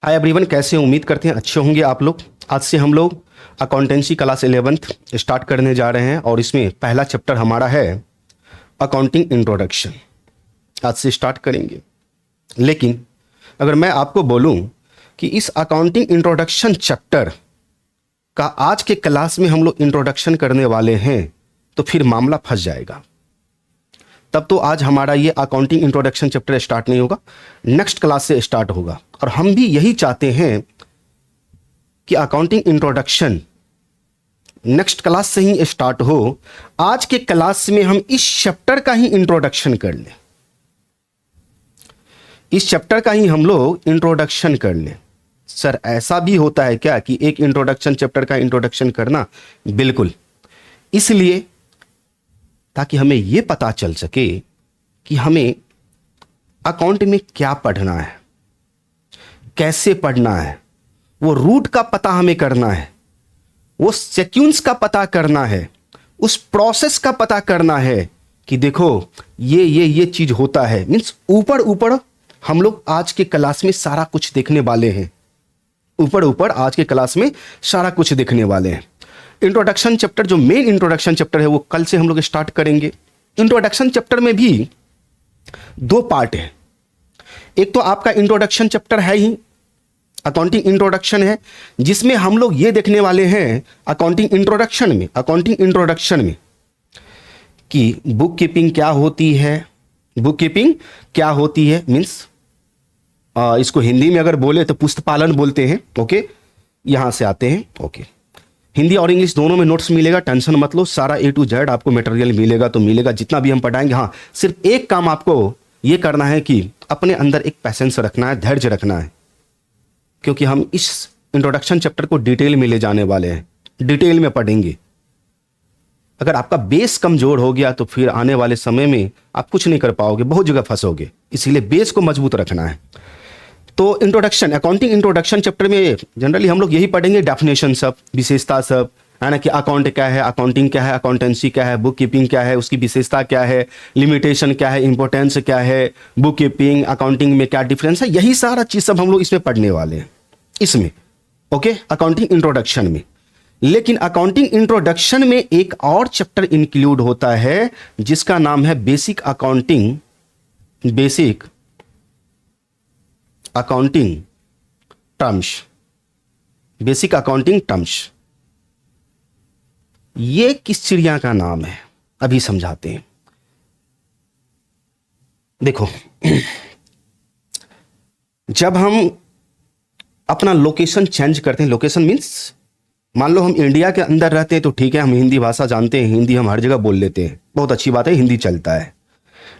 Hi everyone, कैसे हैं? उम्मीद करते हैं अच्छे होंगे आप लोग। आज से हम लोग अकाउंटेंसी क्लास 11th स्टार्ट करने जा रहे हैं और इसमें पहला चैप्टर हमारा है अकाउंटिंग इंट्रोडक्शन। आज से स्टार्ट करेंगे। लेकिन अगर मैं आपको बोलूं कि इस अकाउंटिंग इंट्रोडक्शन चैप्टर का आज के क्लास में हम लोग इंट्रोडक्शन करने वाले हैं तो फिर मामला फंस जाएगा। तब तो आज हमारा ये अकाउंटिंग इंट्रोडक्शन चैप्टर स्टार्ट नहीं होगा, नेक्स्ट क्लास से स्टार्ट होगा। और हम भी यही चाहते हैं कि अकाउंटिंग इंट्रोडक्शन नेक्स्ट क्लास से ही स्टार्ट हो। आज के क्लास में हम इस चैप्टर का ही इंट्रोडक्शन कर लें, इस चैप्टर का ही हम लोग इंट्रोडक्शन कर लें। सर ऐसा भी होता है क्या कि एक इंट्रोडक्शन चैप्टर का इंट्रोडक्शन करना? बिल्कुल, इसलिए ताकि हमें यह पता चल सके कि हमें अकाउंट में क्या पढ़ना है, कैसे पढ़ना है, वो रूट का पता हमें करना है, वो सीक्वेंस का पता करना है, उस प्रोसेस का पता करना है कि देखो ये चीज होता है। मीन्स ऊपर ऊपर हम लोग आज के क्लास में सारा कुछ देखने वाले हैं, ऊपर ऊपर आज के क्लास में सारा कुछ देखने वाले हैं। इंट्रोडक्शन चैप्टर जो मेन इंट्रोडक्शन चैप्टर है वो कल से हम लोग स्टार्ट करेंगे। इंट्रोडक्शन चैप्टर में भी दो पार्ट है। एक तो आपका इंट्रोडक्शन चैप्टर है ही, अकाउंटिंग इंट्रोडक्शन है, जिसमें हम लोग ये देखने वाले हैं अकाउंटिंग इंट्रोडक्शन में कि बुक कीपिंग क्या होती है। बुक कीपिंग क्या होती है मीन्स इसको हिंदी में अगर बोले तो पुस्तपालन बोलते हैं। ओके, यहां से आते हैं। ओके, हिंदी और इंग्लिश दोनों में नोट्स मिलेगा, टेंशन मत लो। सारा A to Z आपको मटेरियल मिलेगा तो मिलेगा, जितना भी हम पढ़ाएंगे। हाँ, सिर्फ एक काम आपको ये करना है कि अपने अंदर एक पैसेंस रखना है, धैर्य रखना है, क्योंकि हम इस इंट्रोडक्शन चैप्टर को डिटेल में ले जाने वाले हैं, डिटेल में पढ़ेंगे। अगर आपका बेस कमजोर हो गया तो फिर आने वाले समय में आप कुछ नहीं कर पाओगे, बहुत जगह फंसोगे। इसीलिए बेस को मजबूत रखना है। तो इंट्रोडक्शन, अकाउंटिंग इंट्रोडक्शन चैप्टर में जनरली हम लोग यही पढ़ेंगे, डेफिनेशन सब, विशेषता सब, है ना, कि अकाउंट क्या है, अकाउंटिंग क्या है, अकाउंटेंसी क्या है, बुक कीपिंग क्या है, उसकी विशेषता क्या है, लिमिटेशन क्या है, इंपॉर्टेंस क्या है, बुक कीपिंग अकाउंटिंग में क्या डिफरेंस है, यही सारा चीज सब हम लोग इसमें पढ़ने वाले हैं इसमें। ओके, अकाउंटिंग इंट्रोडक्शन में। लेकिन अकाउंटिंग इंट्रोडक्शन में एक और चैप्टर इंक्लूड होता है जिसका नाम है basic accounting terms. Basic accounting terms ये किस चिड़िया का नाम है अभी समझाते हैं। देखो, जब हम अपना लोकेशन चेंज करते हैं, लोकेशन मीन्स मान लो हम इंडिया के अंदर रहते हैं तो ठीक है, हम हिंदी भाषा जानते हैं, हिंदी हम हर जगह बोल लेते हैं, बहुत अच्छी बात है, हिंदी चलता है।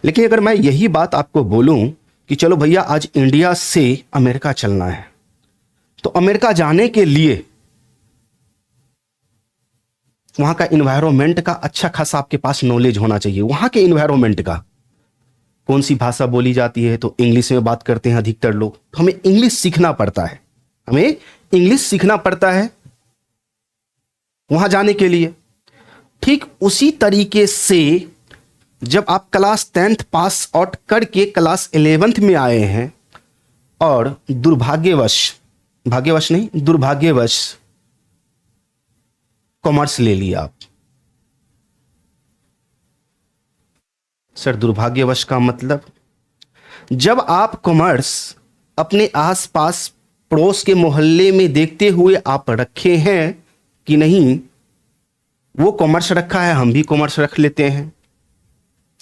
लेकिन अगर मैं यही बात आपको बोलूं कि चलो भैया आज इंडिया से अमेरिका चलना है, तो अमेरिका जाने के लिए वहां का इन्वायरमेंट का अच्छा खासा आपके पास नॉलेज होना चाहिए। वहां के इन्वायरमेंट का कौन सी भाषा बोली जाती है, तो इंग्लिश में बात करते हैं अधिकतर लोग, तो हमें इंग्लिश सीखना पड़ता है, हमें इंग्लिश सीखना पड़ता है वहां जाने के लिए। ठीक उसी तरीके से जब आप क्लास 10th पास आउट करके क्लास 11th में आए हैं और दुर्भाग्यवश कॉमर्स ले लिया आप। सर दुर्भाग्यवश का मतलब, जब आप कॉमर्स अपने आसपास पड़ोस के मोहल्ले में देखते हुए आप रखे हैं कि नहीं वो कॉमर्स रखा है, हम भी कॉमर्स रख लेते हैं,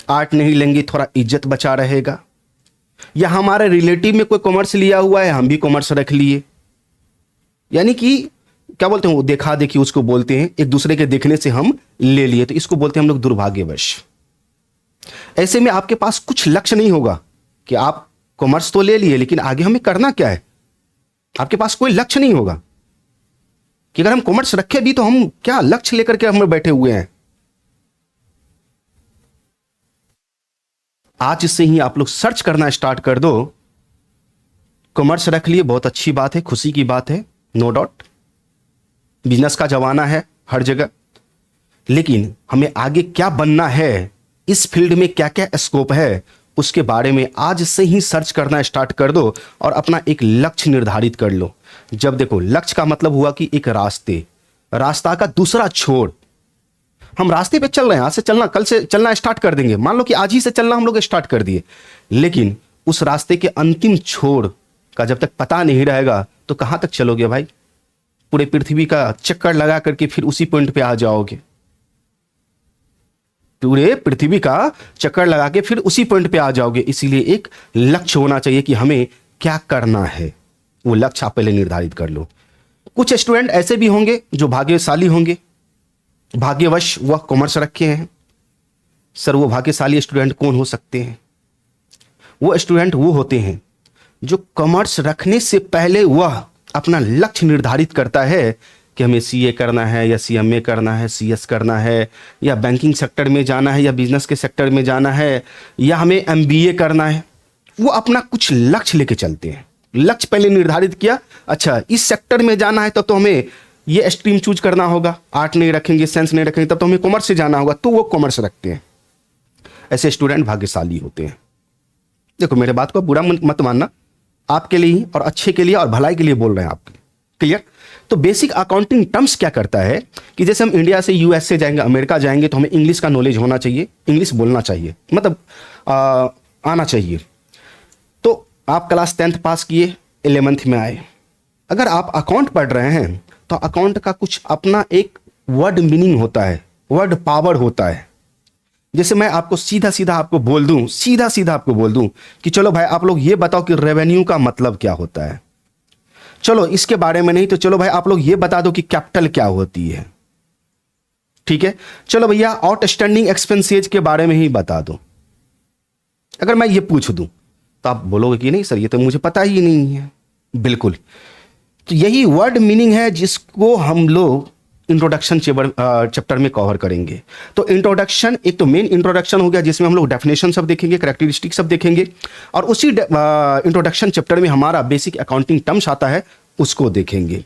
आर्ट नहीं लेंगे थोड़ा इज्जत बचा रहेगा, या हमारे रिलेटिव में कोई कॉमर्स लिया हुआ है हम भी कॉमर्स रख लिए, यानी कि क्या बोलते हैं वो देखा देखी उसको बोलते हैं, एक दूसरे के देखने से हम ले लिए, तो इसको बोलते हैं हम लोग दुर्भाग्यवश। ऐसे में आपके पास कुछ लक्ष्य नहीं होगा कि आप कॉमर्स तो ले लिए लेकिन आगे हमें करना क्या है, आपके पास कोई लक्ष्य नहीं होगा कि अगर हम कॉमर्स रखे भी तो हम क्या लक्ष्य लेकर के हम बैठे हुए हैं। आज से ही आप लोग सर्च करना स्टार्ट कर दो, कॉमर्स रख लिए, बहुत अच्छी बात है, खुशी की बात है, नो डाउट, बिजनेस का जमाना है हर जगह। लेकिन हमें आगे क्या बनना है, इस फील्ड में क्या क्या स्कोप है, उसके बारे में आज से ही सर्च करना स्टार्ट कर दो और अपना एक लक्ष्य निर्धारित कर लो। जब देखो लक्ष्य का मतलब हुआ कि एक रास्ता का दूसरा छोर। हम रास्ते पे चल रहे हैं, आज से चलना, कल से चलना स्टार्ट कर देंगे, मान लो कि आज ही से चलना हम लोग स्टार्ट कर दिए, लेकिन उस रास्ते के अंतिम छोर का जब तक पता नहीं रहेगा तो कहां तक चलोगे भाई? पूरे पृथ्वी का चक्कर लगा करके फिर उसी पॉइंट पे आ जाओगे। पूरे पृथ्वी का चक्कर लगा के फिर उसी पॉइंट पे आ जाओगे। इसीलिए एक लक्ष्य होना चाहिए कि हमें क्या करना है, वो लक्ष्य आप पहले निर्धारित कर लो। कुछ स्टूडेंट ऐसे भी होंगे जो भाग्यशाली होंगे, भाग्यवश वह कॉमर्स रखे हैं। सर वो भाग्यशाली स्टूडेंट कौन हो सकते हैं? वो स्टूडेंट वो होते हैं जो कॉमर्स रखने से पहले वह अपना लक्ष्य निर्धारित करता है कि हमें सीए करना है या सीएमए करना है, सीएस करना है, या बैंकिंग सेक्टर में जाना है, या बिजनेस के सेक्टर में जाना है, या हमें एमबीए करना है। वो अपना कुछ लक्ष्य लेके चलते हैं। लक्ष्य पहले निर्धारित किया, अच्छा इस सेक्टर में जाना है तो हमें ये स्ट्रीम चूज करना होगा, आर्ट नहीं रखेंगे, साइंस नहीं रखेंगे, तब तो हमें कॉमर्स से जाना होगा, तो वो कॉमर्स रखते हैं। ऐसे स्टूडेंट भाग्यशाली होते हैं। देखो मेरे बात को बुरा मत मानना, आपके लिए और अच्छे के लिए और भलाई के लिए बोल रहे हैं आपके, क्लियर? तो बेसिक अकाउंटिंग टर्म्स क्या करता है कि जैसे हम इंडिया से यूएस से जाएंगे, अमेरिका जाएंगे, तो हमें इंग्लिश का नॉलेज होना चाहिए, इंग्लिश बोलना चाहिए, मतलब आना चाहिए। तो आप क्लास 10th पास किए, 11th में आए, अगर आप अकाउंट पढ़ रहे हैं तो अकाउंट का कुछ अपना एक वर्ड मीनिंग होता है, वर्ड पावर होता है। जैसे मैं आपको सीधा सीधा आपको बोल दूं कि चलो भाई आप लोग ये बताओ कि रेवेन्यू का मतलब क्या होता है। चलो इसके बारे में नहीं तो चलो भाई आप लोग ये बता दो कि कैपिटल क्या होती है, ठीक है? चलो भैया आउटस्टैंडिंग एक्सपेंसेज के बारे में ही बता दो। अगर मैं ये पूछ दूं तो आप बोलोगे कि नहीं सर ये तो मुझे पता ही नहीं है। बिल्कुल, तो यही वर्ड मीनिंग है जिसको हम लोग इंट्रोडक्शन चैप्टर में कवर करेंगे। तो इंट्रोडक्शन, एक तो मेन इंट्रोडक्शन हो गया जिसमें हम लोग डेफिनेशन सब देखेंगे, कैरेक्टरिस्टिक सब देखेंगे, और उसी इंट्रोडक्शन चैप्टर में हमारा बेसिक अकाउंटिंग टर्म्स आता है, उसको देखेंगे।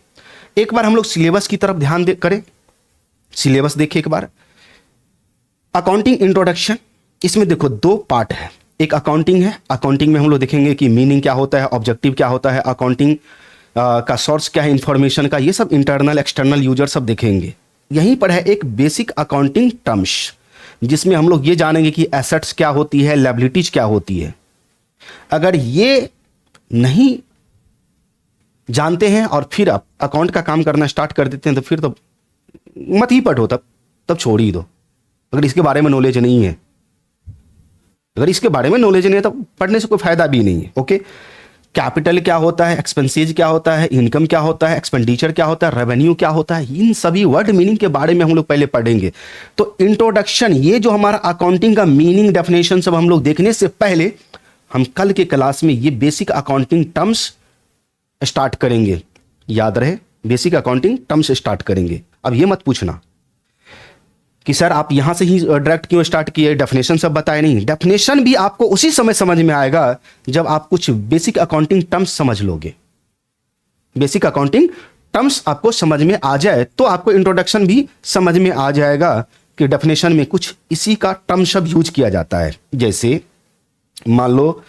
एक बार हम लोग सिलेबस की तरफ ध्यान करें, सिलेबस देखिए एक बार। अकाउंटिंग इंट्रोडक्शन, इसमें देखो 2 पार्ट है। एक अकाउंटिंग है, अकाउंटिंग में हम लोग देखेंगे कि मीनिंग क्या होता है, ऑब्जेक्टिव क्या होता है, अकाउंटिंग का सोर्स क्या है इंफॉर्मेशन का, ये सब इंटरनल एक्सटर्नल यूजर सब देखेंगे। यहीं पर है एक बेसिक अकाउंटिंग टर्म्स जिसमें हम लोग ये जानेंगे कि एसेट्स क्या होती है, लायबिलिटीज क्या होती है। अगर ये नहीं जानते हैं और फिर आप अकाउंट का काम करना स्टार्ट कर देते हैं तो फिर तो मत ही पढ़ो, तब छोड़ ही दो। अगर इसके बारे में नॉलेज नहीं है, तो पढ़ने से कोई फायदा भी नहीं है। ओके, कैपिटल क्या होता है, एक्सपेंसेज क्या होता है, इनकम क्या होता है, एक्सपेंडिचर क्या होता है, रेवेन्यू क्या होता है, इन सभी वर्ड मीनिंग के बारे में हम लोग पहले पढ़ेंगे। तो इंट्रोडक्शन, ये जो हमारा अकाउंटिंग का मीनिंग डेफिनेशन सब हम लोग देखने से पहले हम कल के क्लास में ये बेसिक अकाउंटिंग टर्म्स स्टार्ट करेंगे। याद रहे, बेसिक अकाउंटिंग टर्म्स स्टार्ट करेंगे। अब ये मत पूछना कि सर आप यहां से ही डायरेक्ट क्यों स्टार्ट किए, डेफिनेशन सब बताए नहीं। डेफिनेशन भी आपको उसी समय समझ में आएगा जब आप कुछ बेसिक अकाउंटिंग टर्म्स समझ लोगे। बेसिक अकाउंटिंग टर्म्स आपको समझ में आ जाए तो आपको इंट्रोडक्शन भी समझ में आ जाएगा कि डेफिनेशन में कुछ इसी का टर्म शब्द यूज किया जाता है। जैसे मान लो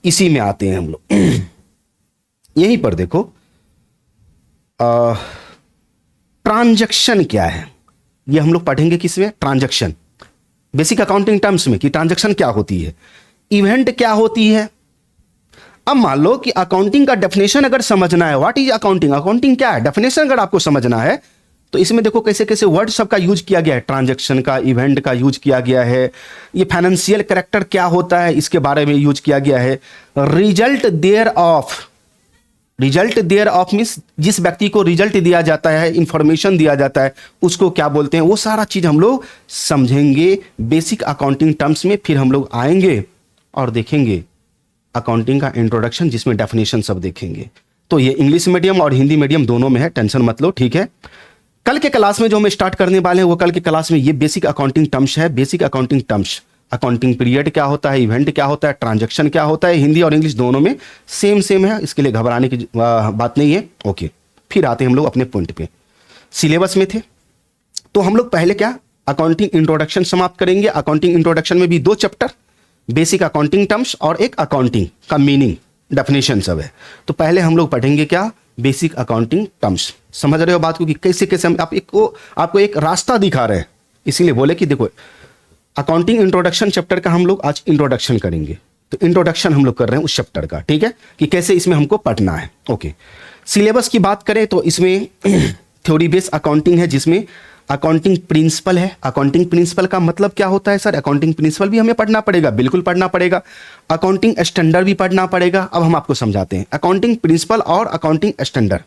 इसी में आते हैं हम लोग, यहीं पर देखो ट्रांजैक्शन क्या है, ये हम लोग पढ़ेंगे किसमें, ट्रांजैक्शन, बेसिक अकाउंटिंग टर्म्स में कि ट्रांजैक्शन क्या होती है, इवेंट क्या होती है। अब मान लो कि अकाउंटिंग का डेफिनेशन अगर समझना है, व्हाट इज अकाउंटिंग, अकाउंटिंग क्या है, डेफिनेशन अगर आपको समझना है तो इसमें देखो कैसे कैसे वर्ड सबका यूज किया गया है। ट्रांजैक्शन का, इवेंट का यूज किया गया है, ये फाइनेंशियल कैरेक्टर क्या होता है इसके बारे में यूज किया गया है। Result thereof, result thereof means जिस व्यक्ति को रिजल्ट दिया जाता है, इंफॉर्मेशन दिया जाता है, उसको क्या बोलते हैं, वो सारा चीज हम लोग समझेंगे बेसिक अकाउंटिंग टर्म्स में। फिर हम लोग आएंगे और देखेंगे अकाउंटिंग का इंट्रोडक्शन जिसमें डेफिनेशन सब देखेंगे। तो ये इंग्लिश मीडियम और हिंदी मीडियम दोनों में है, टेंशन मत लो, ठीक है। कल के क्लास में जो हम स्टार्ट करने वाले हैं वो कल के क्लास में ये बेसिक अकाउंटिंग टर्म्स है। Basic accounting terms, accounting period क्या होता है, इवेंट क्या होता है, ट्रांजैक्शन क्या होता है, हिंदी और इंग्लिश दोनों में सेम है, इसके लिए घबराने की बात नहीं है। ओके, फिर आते हैं हम लोग अपने पॉइंट पे। सिलेबस में थे तो हम लोग पहले क्या, अकाउंटिंग इंट्रोडक्शन समाप्त करेंगे। अकाउंटिंग इंट्रोडक्शन में भी 2 चैप्टर, बेसिक अकाउंटिंग टर्म्स और एक अकाउंटिंग का मीनिंग, डेफिनेशन सब है। तो पहले हम लोग पढ़ेंगे क्या, बेसिक अकाउंटिंग टर्म्स। समझ रहे हो बात को कि कैसे कैसे हम आपको एक रास्ता दिखा रहे हैं, इसीलिए बोले कि देखो अकाउंटिंग इंट्रोडक्शन चैप्टर का हम लोग आज इंट्रोडक्शन करेंगे। तो इंट्रोडक्शन हम लोग कर रहे हैं उस चैप्टर का, ठीक है, कि कैसे इसमें हमको पढ़ना है। ओके, सिलेबस की बात करें तो इसमें थ्योरी बेस्ड अकाउंटिंग है, जिसमें अकाउंटिंग प्रिंसिपल है। अकाउंटिंग प्रिंसिपल का मतलब क्या होता है सर? अकाउंटिंग प्रिंसिपल भी हमें पढ़ना पड़ेगा, बिल्कुल पढ़ना पड़ेगा। अकाउंटिंग स्टैंडर्ड भी पढ़ना पड़ेगा। अब हम आपको समझाते हैं अकाउंटिंग प्रिंसिपल और अकाउंटिंग स्टैंडर्ड।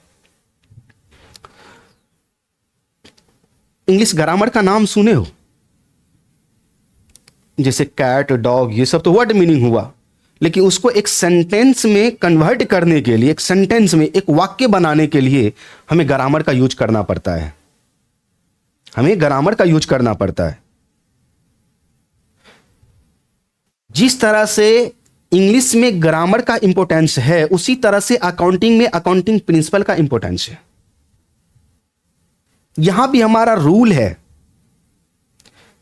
इंग्लिश ग्रामर का नाम सुने हो, जैसे कैट, डॉग, ये सब तो वर्ड मीनिंग हुआ, लेकिन उसको एक सेंटेंस में कन्वर्ट करने के लिए, एक सेंटेंस में एक वाक्य बनाने के लिए हमें ग्रामर का यूज करना पड़ता है। हमें ग्रामर का यूज करना पड़ता है। जिस तरह से इंग्लिश में ग्रामर का इंपॉर्टेंस है, उसी तरह से अकाउंटिंग में अकाउंटिंग प्रिंसिपल का इंपॉर्टेंस है। यहां भी हमारा रूल है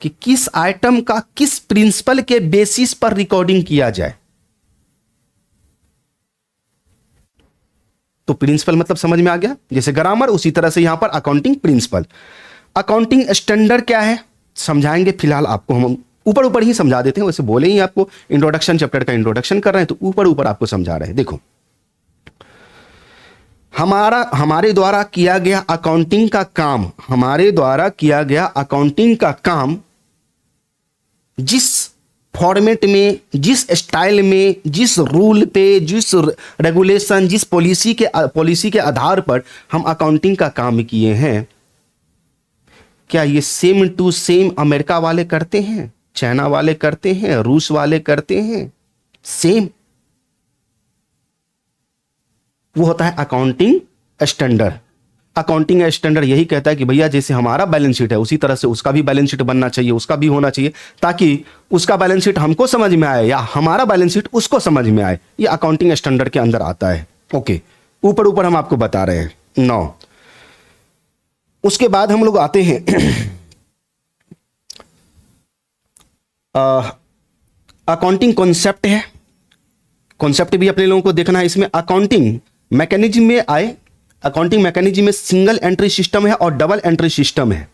कि किस आइटम का किस प्रिंसिपल के बेसिस पर रिकॉर्डिंग किया जाए। तो प्रिंसिपल मतलब समझ में आ गया, जैसे ग्रामर उसी तरह से यहां पर अकाउंटिंग प्रिंसिपल। अकाउंटिंग स्टैंडर्ड क्या है समझाएंगे, फिलहाल आपको हम ऊपर ऊपर ही समझा देते हैं। वैसे बोले ही आपको इंट्रोडक्शन चैप्टर का इंट्रोडक्शन कर रहे हैं, तो ऊपर ऊपर आपको समझा रहे हैं। देखो, हमारे द्वारा किया गया अकाउंटिंग का काम, हमारे द्वारा किया गया अकाउंटिंग का काम जिस फॉर्मेट में, जिस स्टाइल में, जिस रूल पे, जिस रेगुलेशन, जिस पॉलिसी के आधार पर हम अकाउंटिंग का काम किए हैं, क्या ये सेम टू सेम अमेरिका वाले करते हैं, चाइना वाले करते हैं, रूस वाले करते हैं? सेम। वो होता है अकाउंटिंग स्टैंडर्ड। अकाउंटिंग स्टैंडर्ड यही कहता है कि भैया जैसे हमारा बैलेंस शीट है उसी तरह से उसका भी बैलेंस शीट बनना चाहिए, उसका भी होना चाहिए, ताकि उसका बैलेंस शीट हमको समझ में आए या हमारा बैलेंस शीट उसको समझ में आए। ये अकाउंटिंग स्टैंडर्ड के अंदर आता है। ओके, ऊपर ऊपर हम आपको बता रहे हैं। 9, उसके बाद हम लोग आते हैं अकाउंटिंग कॉन्सेप्ट है। कॉन्सेप्ट भी अपने लोगों को देखना है। इसमें अकाउंटिंग मैकेनिज्म में आए, अकाउंटिंग मैकेनिज्म में सिंगल एंट्री सिस्टम है और डबल एंट्री सिस्टम है।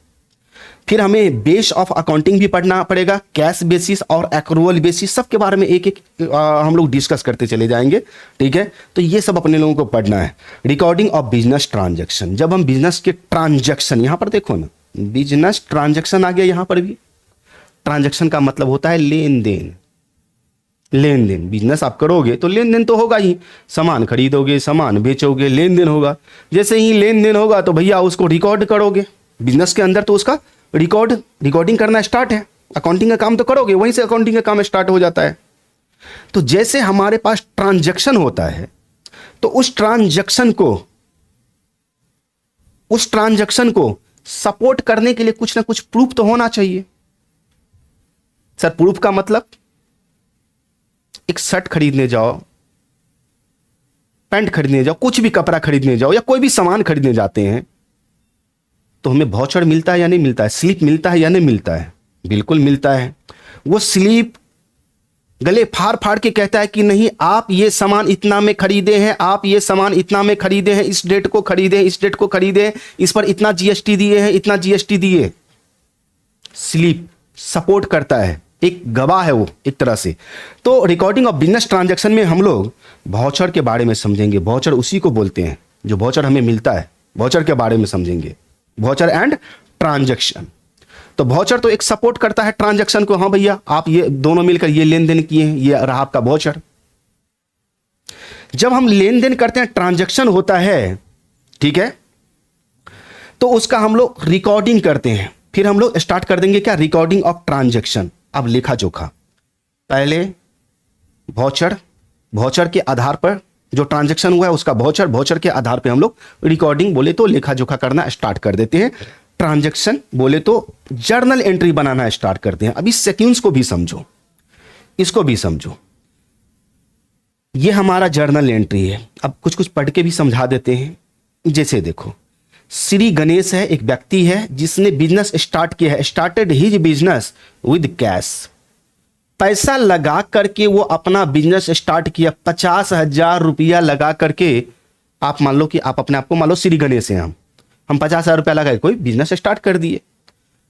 फिर हमें बेस ऑफ अकाउंटिंग भी पढ़ना पड़ेगा, कैश बेसिस और एक्रूअल बेसिस, सब के बारे में एक एक हम लोग डिस्कस करते चले जाएंगे, ठीक है। तो ये सब अपने लोगों को पढ़ना है। रिकॉर्डिंग ऑफ बिजनेस ट्रांजैक्शन, जब हम बिजनेस के ट्रांजैक्शन, यहां पर देखो ना, बिजनेस ट्रांजैक्शन आ गया, यहां पर भी ट्रांजैक्शन का मतलब होता है लेन देन। लेन देन, बिजनेस आप करोगे तो लेन देन तो होगा ही, सामान खरीदोगे, सामान बेचोगे, लेन देन होगा। जैसे ही लेन देन होगा तो भैया उसको रिकॉर्ड करोगे बिजनेस के अंदर, तो उसका रिकॉर्डिंग करना स्टार्ट है। अकाउंटिंग का काम तो करोगे, वहीं से अकाउंटिंग का काम स्टार्ट हो जाता है। तो जैसे हमारे पास ट्रांजैक्शन होता है, तो उस ट्रांजैक्शन को सपोर्ट करने के लिए कुछ ना कुछ प्रूफ तो होना चाहिए। सर प्रूफ का मतलब, एक शर्ट खरीदने जाओ, पैंट खरीदने जाओ, कुछ भी कपड़ा खरीदने जाओ या कोई भी सामान खरीदने जाते हैं, तो हमें वाउचर मिलता है या नहीं मिलता है, स्लिप मिलता है या नहीं मिलता है? बिल्कुल मिलता है। वो स्लिप गले फाड़ फाड़ के कहता है कि नहीं, आप ये सामान इतना में खरीदे हैं, आप ये सामान इतना में खरीदे हैं, इस डेट को खरीदे, इस डेट को खरीदे, इस पर इतना जीएसटी दिए हैं, इतना जीएसटी दिए। स्लिप सपोर्ट करता है, एक गवाह है वो एक तरह से। तो रिकॉर्डिंग ऑफ बिजनेस ट्रांजैक्शन में हम लोग वाउचर के बारे में समझेंगे। वाउचर उसी को बोलते हैं जो वाउचर हमें मिलता है, वाउचर के बारे में समझेंगे, वाउचर एंड ट्रांजैक्शन। तो वाउचर तो एक सपोर्ट करता है ट्रांजैक्शन को, हाँ भैया आप ये दोनों मिलकर ये लेन देन किए हैं, ये रहा आपका वाउचर। जब हम लेन देन करते हैं, ट्रांजैक्शन होता है, ठीक है, तो उसका हम लोग रिकॉर्डिंग करते हैं। फिर हम लोग स्टार्ट कर देंगे क्या, रिकॉर्डिंग ऑफ ट्रांजैक्शन। अब लेखा जोखा, पहले वाउचर के आधार पर जो ट्रांजैक्शन हुआ है उसका वाउचर के आधार पे हम लोग रिकॉर्डिंग बोले तो लेखा जोखा करना स्टार्ट कर देते हैं। ट्रांजैक्शन बोले तो जर्नल एंट्री बनाना स्टार्ट करते हैं। अब इस सेक्वेंस को भी समझो, इसको भी समझो। ये हमारा जर्नल एंट्री है। अब कुछ कुछ पढ़ के भी समझा देते हैं। जैसे देखो, श्री गणेश है, एक व्यक्ति है जिसने बिजनेस स्टार्ट किया है, started his business with cash. पैसा लगा करके वो अपना बिजनेस स्टार्ट किया, 50,000 रुपया लगा करके। आप मान लो कि आप अपने आप को मान लो श्री गणेश हैं, हम 50,000 रुपया लगा कोई बिजनेस स्टार्ट कर दिए,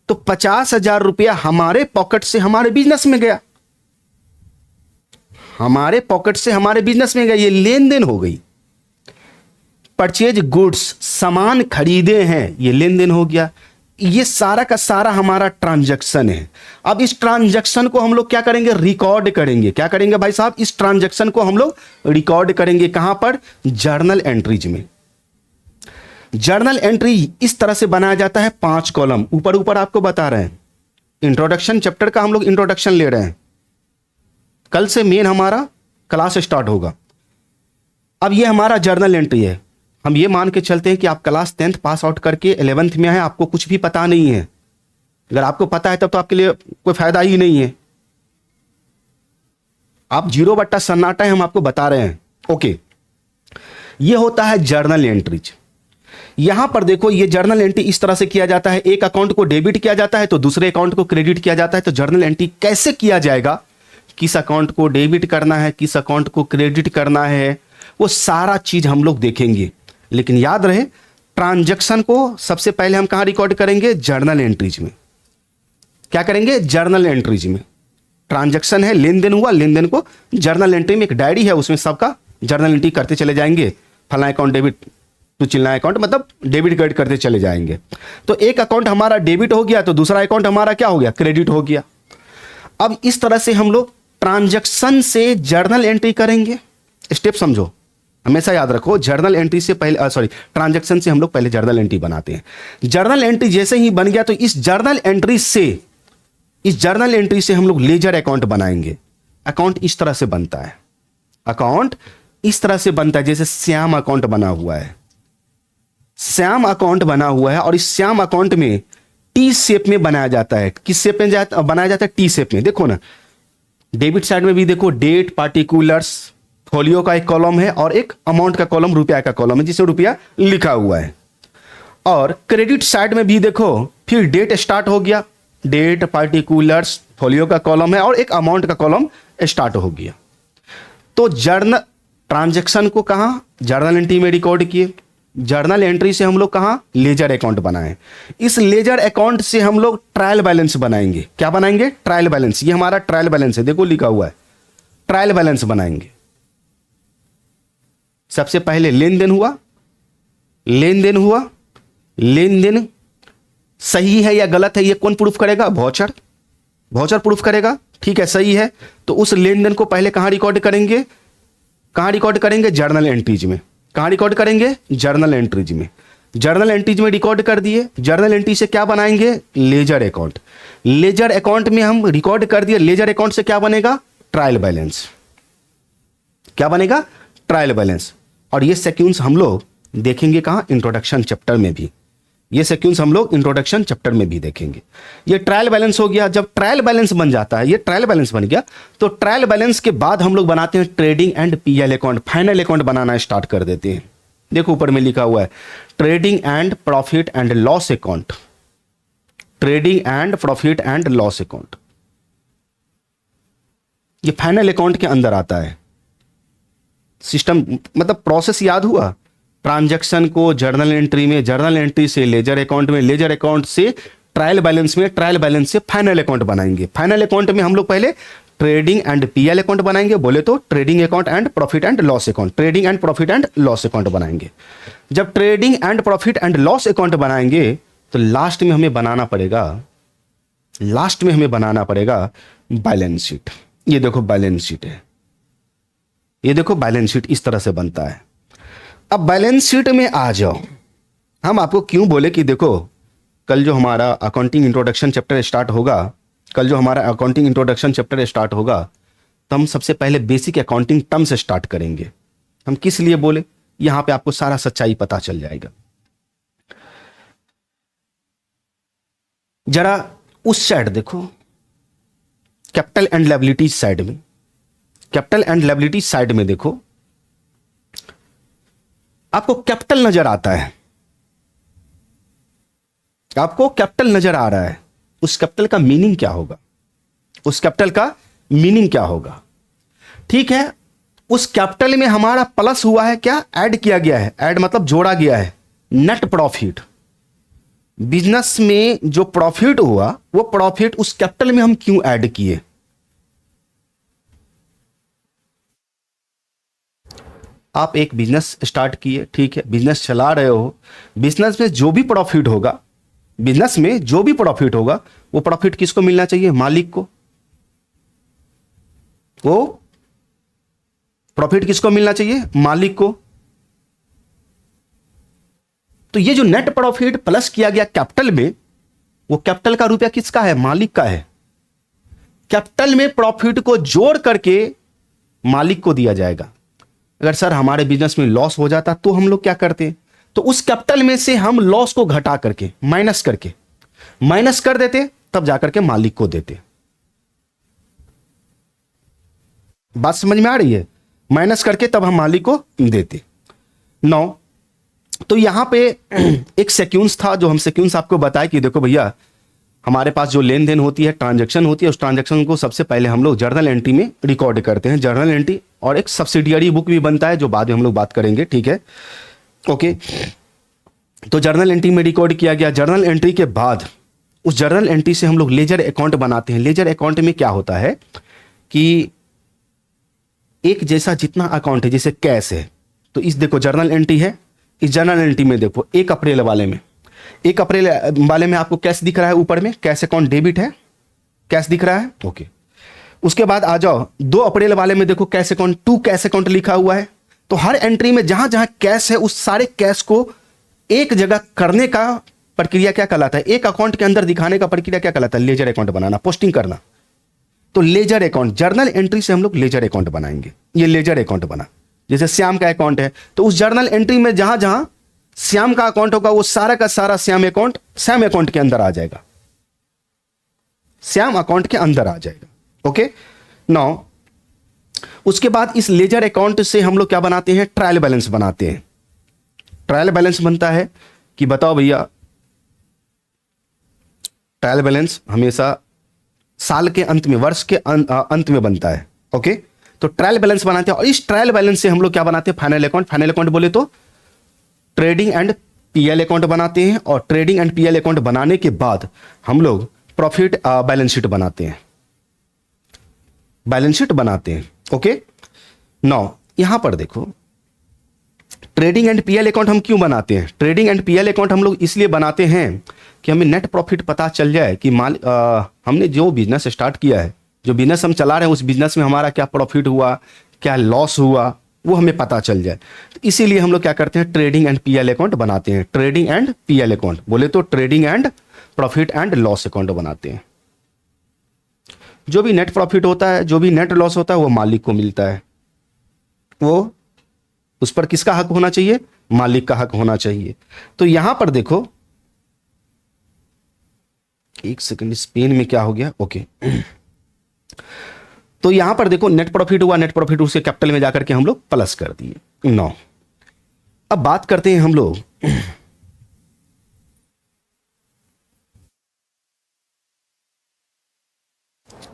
तो 50,000 रुपया हमारे पॉकेट से हमारे बिजनेस में गया, हमारे पॉकेट से हमारे बिजनेस में गया। ये लेन देन हो गई। परचेज गुड्स, सामान खरीदे हैं, ये लेन देन हो गया। ये सारा का सारा हमारा ट्रांजैक्शन है। अब इस ट्रांजैक्शन को हम लोग क्या करेंगे, रिकॉर्ड करेंगे। क्या करेंगे भाई साहब, इस ट्रांजैक्शन को हम लोग रिकॉर्ड करेंगे। कहां पर, जर्नल एंट्रीज में। जर्नल एंट्री इस तरह से बनाया जाता है, 5 कॉलम। ऊपर ऊपर आपको बता रहे हैं, इंट्रोडक्शन चैप्टर का हम लोग इंट्रोडक्शन ले रहे हैं, कल से मेन हमारा क्लास स्टार्ट होगा। अब ये हमारा जर्नल एंट्री है। हम ये मान के चलते हैं कि आप क्लास 10th पास आउट करके 11th में है, आपको कुछ भी पता नहीं है। अगर आपको पता है तब तो आपके लिए कोई फायदा ही नहीं है। आप 0 सन्नाटा है, हम आपको बता रहे हैं। ओके, ये होता है जर्नल एंट्रीज। यहां पर देखो, ये जर्नल एंट्री इस तरह से किया जाता है, एक अकाउंट को डेबिट किया जाता है तो दूसरे अकाउंट को क्रेडिट किया जाता है। तो जर्नल एंट्री कैसे किया जाएगा, किस अकाउंट को डेबिट करना है, किस अकाउंट को क्रेडिट करना है, वो सारा चीज हम लोग देखेंगे। लेकिन याद रहे, ट्रांजैक्शन को सबसे पहले हम कहां रिकॉर्ड करेंगे, जर्नल एंट्रीज में। क्या करेंगे, जर्नल एंट्रीज में। ट्रांजैक्शन है, लेन देन हुआ, लेन देन को जर्नल एंट्री में, एक डायरी है उसमें सबका जर्नल एंट्री करते चले जाएंगे। फला अकाउंट डेबिट टू चिल्ला अकाउंट, मतलब डेबिट क्रेडिट करते चले जाएंगे। तो एक अकाउंट हमारा डेबिट हो गया तो दूसरा अकाउंट हमारा क्या हो गया, क्रेडिट हो गया। अब इस तरह से हम लोग ट्रांजैक्शन से जर्नल एंट्री करेंगे। स्टेप समझो, हमेशा याद रखो, जर्नल एंट्री से पहले ट्रांजैक्शन से हम लोग पहले जर्नल एंट्री बनाते हैं। जर्नल एंट्री जैसे ही बन गया तो इस जर्नल एंट्री से हम लोग लेजर अकाउंट बनाएंगे। अकाउंट इस तरह से बनता है, अकाउंट इस तरह से बनता है जैसे श्याम अकाउंट बना हुआ है। श्याम अकाउंट बना हुआ है और इस श्याम अकाउंट में टी शेप में बनाया जाता है। किस शेप में बनाया जाता है, टी शेप में। देखो ना, डेबिट साइड में भी देखो, डेट, पार्टिकुलर्स, फोलियो का एक कॉलम है और एक अमाउंट का कॉलम, रुपया का कॉलम है जिसमें रुपया लिखा हुआ है। और क्रेडिट साइड में भी देखो, फिर डेट स्टार्ट हो गया, डेट, पार्टिकुलर्स, फोलियो का कॉलम है और एक अमाउंट का कॉलम स्टार्ट हो गया। तो जर्नल ट्रांजैक्शन को कहां, जर्नल एंट्री में रिकॉर्ड किए। जर्नल एंट्री से हम लोग कहां, लेजर अकाउंट बनाए। इस लेजर अकाउंट से हम लोग ट्रायल बैलेंस बनाएंगे। क्या बनाएंगे, ट्रायल बैलेंस। ये हमारा ट्रायल बैलेंस है, देखो लिखा हुआ है, ट्रायल बैलेंस बनाएंगे। सबसे पहले लेन देन हुआ, लेन देन हुआ, लेन देन सही है या गलत है ये कौन प्रूफ करेगा, वाउचर, वाउचर प्रूफ करेगा। ठीक है, सही है तो उस लेन देन को पहले कहां रिकॉर्ड करेंगे, कहां रिकॉर्ड करेंगे, जर्नल एंट्रीज में। कहां रिकॉर्ड करेंगे, जर्नल एंट्रीज में। जर्नल एंट्रीज में रिकॉर्ड कर दिए। जर्नल एंट्री से क्या बनाएंगे, लेजर अकाउंट। लेजर अकाउंट में हम रिकॉर्ड कर दिए। लेजर अकाउंट से क्या बनेगा, ट्रायल बैलेंस। क्या बनेगा, ट्रायल बैलेंस। और ये सीक्वेंस हम लोग देखेंगे कहां, इंट्रोडक्शन चैप्टर में भी। ये सीक्वेंस हम लोग इंट्रोडक्शन चैप्टर में भी देखेंगे। ये ट्रायल बैलेंस हो गया। जब ट्रायल बैलेंस बन जाता है, ये ट्रायल बैलेंस बन गया, तो ट्रायल बैलेंस के बाद हम लोग बनाते हैं trading and PL account, final account banana start कर देते हैं। देखो ऊपर में लिखा हुआ है trading and profit and loss account, trading and profit and loss account. ये फाइनल अकाउंट के अंदर आता है। सिस्टम मतलब प्रोसेस याद हुआ, ट्रांजैक्शन को जर्नल एंट्री में, जर्नल एंट्री से लेजर अकाउंट में, लेजर अकाउंट से ट्रायल बैलेंस में, ट्रायल बैलेंस से फाइनल अकाउंट बनाएंगे। फाइनल अकाउंट में हम लोग पहले ट्रेडिंग एंड पीएल अकाउंट बनाएंगे, बोले तो trading account and profit and loss account, trading and profit and loss account बनाएंगे। जब trading and profit and loss account बनाएंगे तो लास्ट में हमें बनाना पड़ेगा, लास्ट में हमें बनाना पड़ेगा बैलेंस शीट। ये देखो बैलेंस शीट है, ये देखो बैलेंस शीट इस तरह से बनता है। अब बैलेंस शीट में आ जाओ। हम आपको क्यों बोले कि देखो कल जो हमारा अकाउंटिंग इंट्रोडक्शन चैप्टर स्टार्ट होगा, कल जो हमारा अकाउंटिंग इंट्रोडक्शन चैप्टर स्टार्ट होगा तो हम सबसे पहले बेसिक अकाउंटिंग टर्म से स्टार्ट करेंगे। हम किस लिए बोले, यहां पे आपको सारा सच्चाई पता चल जाएगा। जरा उस साइड देखो, कैपिटल एंड लायबिलिटीज साइड में, कैपिटल एंड लायबिलिटीज साइड में देखो, आपको कैपिटल नजर आता है, आपको कैपिटल नजर आ रहा है। उस कैपिटल का मीनिंग क्या होगा, उस कैपिटल का मीनिंग क्या होगा? ठीक है, उस कैपिटल में हमारा प्लस हुआ है, क्या ऐड किया गया है, ऐड मतलब जोड़ा गया है नेट प्रॉफिट। बिजनेस में जो प्रॉफिट हुआ वो प्रॉफिट उस कैपिटल में हम क्यों ऐड किए? आप एक बिजनेस स्टार्ट किए, ठीक है, बिजनेस चला रहे हो, बिजनेस में जो भी प्रॉफिट होगा, बिजनेस में जो भी प्रॉफिट होगा वो प्रॉफिट किसको मिलना चाहिए? मालिक को। वो प्रॉफिट किसको मिलना चाहिए? मालिक को। तो ये जो नेट प्रॉफिट प्लस किया गया कैपिटल में, वो कैपिटल का रुपया किसका है? मालिक का है। कैपिटल में प्रॉफिट को जोड़ करके मालिक को दिया जाएगा। अगर सर हमारे बिजनेस में लॉस हो जाता तो हम लोग क्या करते? तो उस कैपिटल में से हम लॉस को घटा करके माइनस कर देते, तब जाकर के मालिक को देते। बात समझ में आ रही है? माइनस करके तब हम मालिक को देते। 9, तो यहां पे एक सेक्वेंस था जो हम सेक्वेंस आपको बताया कि देखो भैया, हमारे पास जो लेन देन होती है, ट्रांजैक्शन होती है, उस ट्रांजैक्शन को सबसे पहले हम लोग जर्नल एंट्री में रिकॉर्ड करते हैं। जर्नल एंट्री और एक सब्सिडियरी बुक भी बनता है जो बाद में हम लोग बात करेंगे, ठीक है, ओके। तो जर्नल एंट्री में रिकॉर्ड किया गया। जर्नल एंट्री के बाद उस जर्नल एंट्री से हम लोग लेजर अकाउंट बनाते हैं। लेजर अकाउंट में क्या होता है कि एक जैसा जितना अकाउंट है, जैसे कैश है, तो इस देखो जर्नल एंट्री है, इस जर्नल एंट्री में देखो 1 अप्रैल वाले में आपको कैश दिख रहा है, ऊपर में कैश अकाउंट डेबिट है, कैश दिख रहा है, ओके। उसके बाद आ जाओ 2 अप्रैल वाले में देखो कैश अकाउंट, 2 कैश अकाउंट लिखा हुआ है। तो हर एंट्री में जहां जहां कैश है उस सारे कैश को एक जगह करने का प्रक्रिया क्या कहलाता है? एक अकाउंट के अंदर दिखाने का प्रक्रिया क्या कहलाता है? लेजर अकाउंट बनाना, पोस्टिंग करना। तो लेजर अकाउंट, जर्नल एंट्री से हम लोग लेजर अकाउंट बनाएंगे। ये लेजर अकाउंट बना, जैसे श्याम का अकाउंट है, तो उस जर्नल एंट्री में जहां जहां श्याम का अकाउंट होगा वो सारा का सारा श्याम अकाउंट के अंदर आ जाएगा, श्याम अकाउंट के अंदर आ जाएगा, ओके। नाउ उसके बाद इस लेजर अकाउंट से हम लोग क्या बनाते हैं? ट्रायल बैलेंस बनाते हैं। ट्रायल बैलेंस बनता है कि बताओ भैया, ट्रायल बैलेंस हमेशा साल के अंत में, वर्ष के अंत में बनता है, ओके। तो ट्रायल बैलेंस बनाते हैं और इस ट्रायल बैलेंस से हम लोग क्या बनाते हैं? Final account. फाइनल अकाउंट बोले तो ट्रेडिंग एंड पीएल अकाउंट बनाते हैं और ट्रेडिंग एंड पीएल अकाउंट बनाने के बाद हम लोग प्रॉफिट बैलेंस शीट बनाते हैं, बैलेंस शीट बनाते हैं, ओके। नाउ यहां पर देखो, ट्रेडिंग एंड पीएल अकाउंट हम क्यों बनाते हैं? ट्रेडिंग एंड पीएल अकाउंट हम लोग इसलिए बनाते हैं कि हमें नेट प्रॉफिट पता चल जाए कि हमने जो बिजनेस स्टार्ट किया है, जो बिजनेस हम चला रहे हैं, उस बिजनेस में हमारा क्या प्रॉफिट हुआ, क्या लॉस हुआ, वो हमें पता चल जाए। तो इसीलिए हम लोग क्या करते हैं? ट्रेडिंग एंड पीएल अकाउंट बनाते हैं। ट्रेडिंग एंड पीएल अकाउंट बोले तो trading and profit and loss account बनाते हैं। जो भी नेट प्रॉफिट होता है, जो भी नेट लॉस होता है, वो मालिक को मिलता है। वो उस पर किसका हक होना चाहिए? मालिक का हक होना चाहिए। तो यहां पर देखो, एक सेकंड, स्पेन में क्या हो गया, ओके। तो यहां पर देखो नेट प्रॉफिट हुआ, नेट प्रॉफिट उसके कैपिटल में जाकर के हम लोग प्लस कर दिए। 9, अब बात करते हैं हम लोग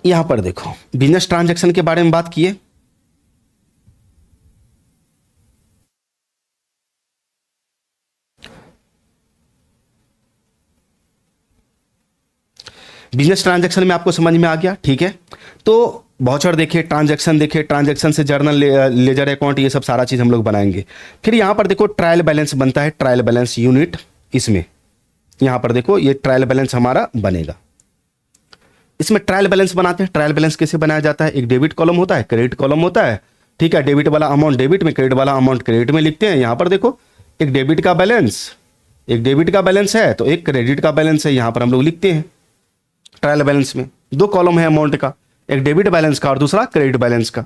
यहां पर देखो बिजनेस ट्रांजैक्शन के बारे में बात किए। बिजनेस ट्रांजैक्शन में आपको समझ में आ गया, ठीक है। तो वाउचर देखे, ट्रांजैक्शन से जर्नल, लेजर अकाउंट, ये सब सारा चीज हम लोग बनाएंगे। फिर यहां पर देखो ट्रायल बैलेंस बनता है, ट्रायल बैलेंस यूनिट। इसमें यहां पर देखो ये ट्रायल बैलेंस हमारा बनेगा। इसमें ट्रायल बैलेंस बनाते हैं। ट्रायल बैलेंस कैसे बनाया जाता है? एक डेबिट कॉलम होता है, क्रेडिट कॉलम होता है, ठीक है। डेबिट वाला अमाउंट डेबिट में, क्रेडिट वाला अमाउंट क्रेडिट में लिखते हैं। यहां पर देखो एक डेबिट का बैलेंस है, तो एक क्रेडिट का बैलेंस है, यहां पर हम लोग लिखते हैं। ट्रायल बैलेंस में 2 कॉलम है अमाउंट का, एक डेबिट बैलेंस का और दूसरा क्रेडिट बैलेंस का,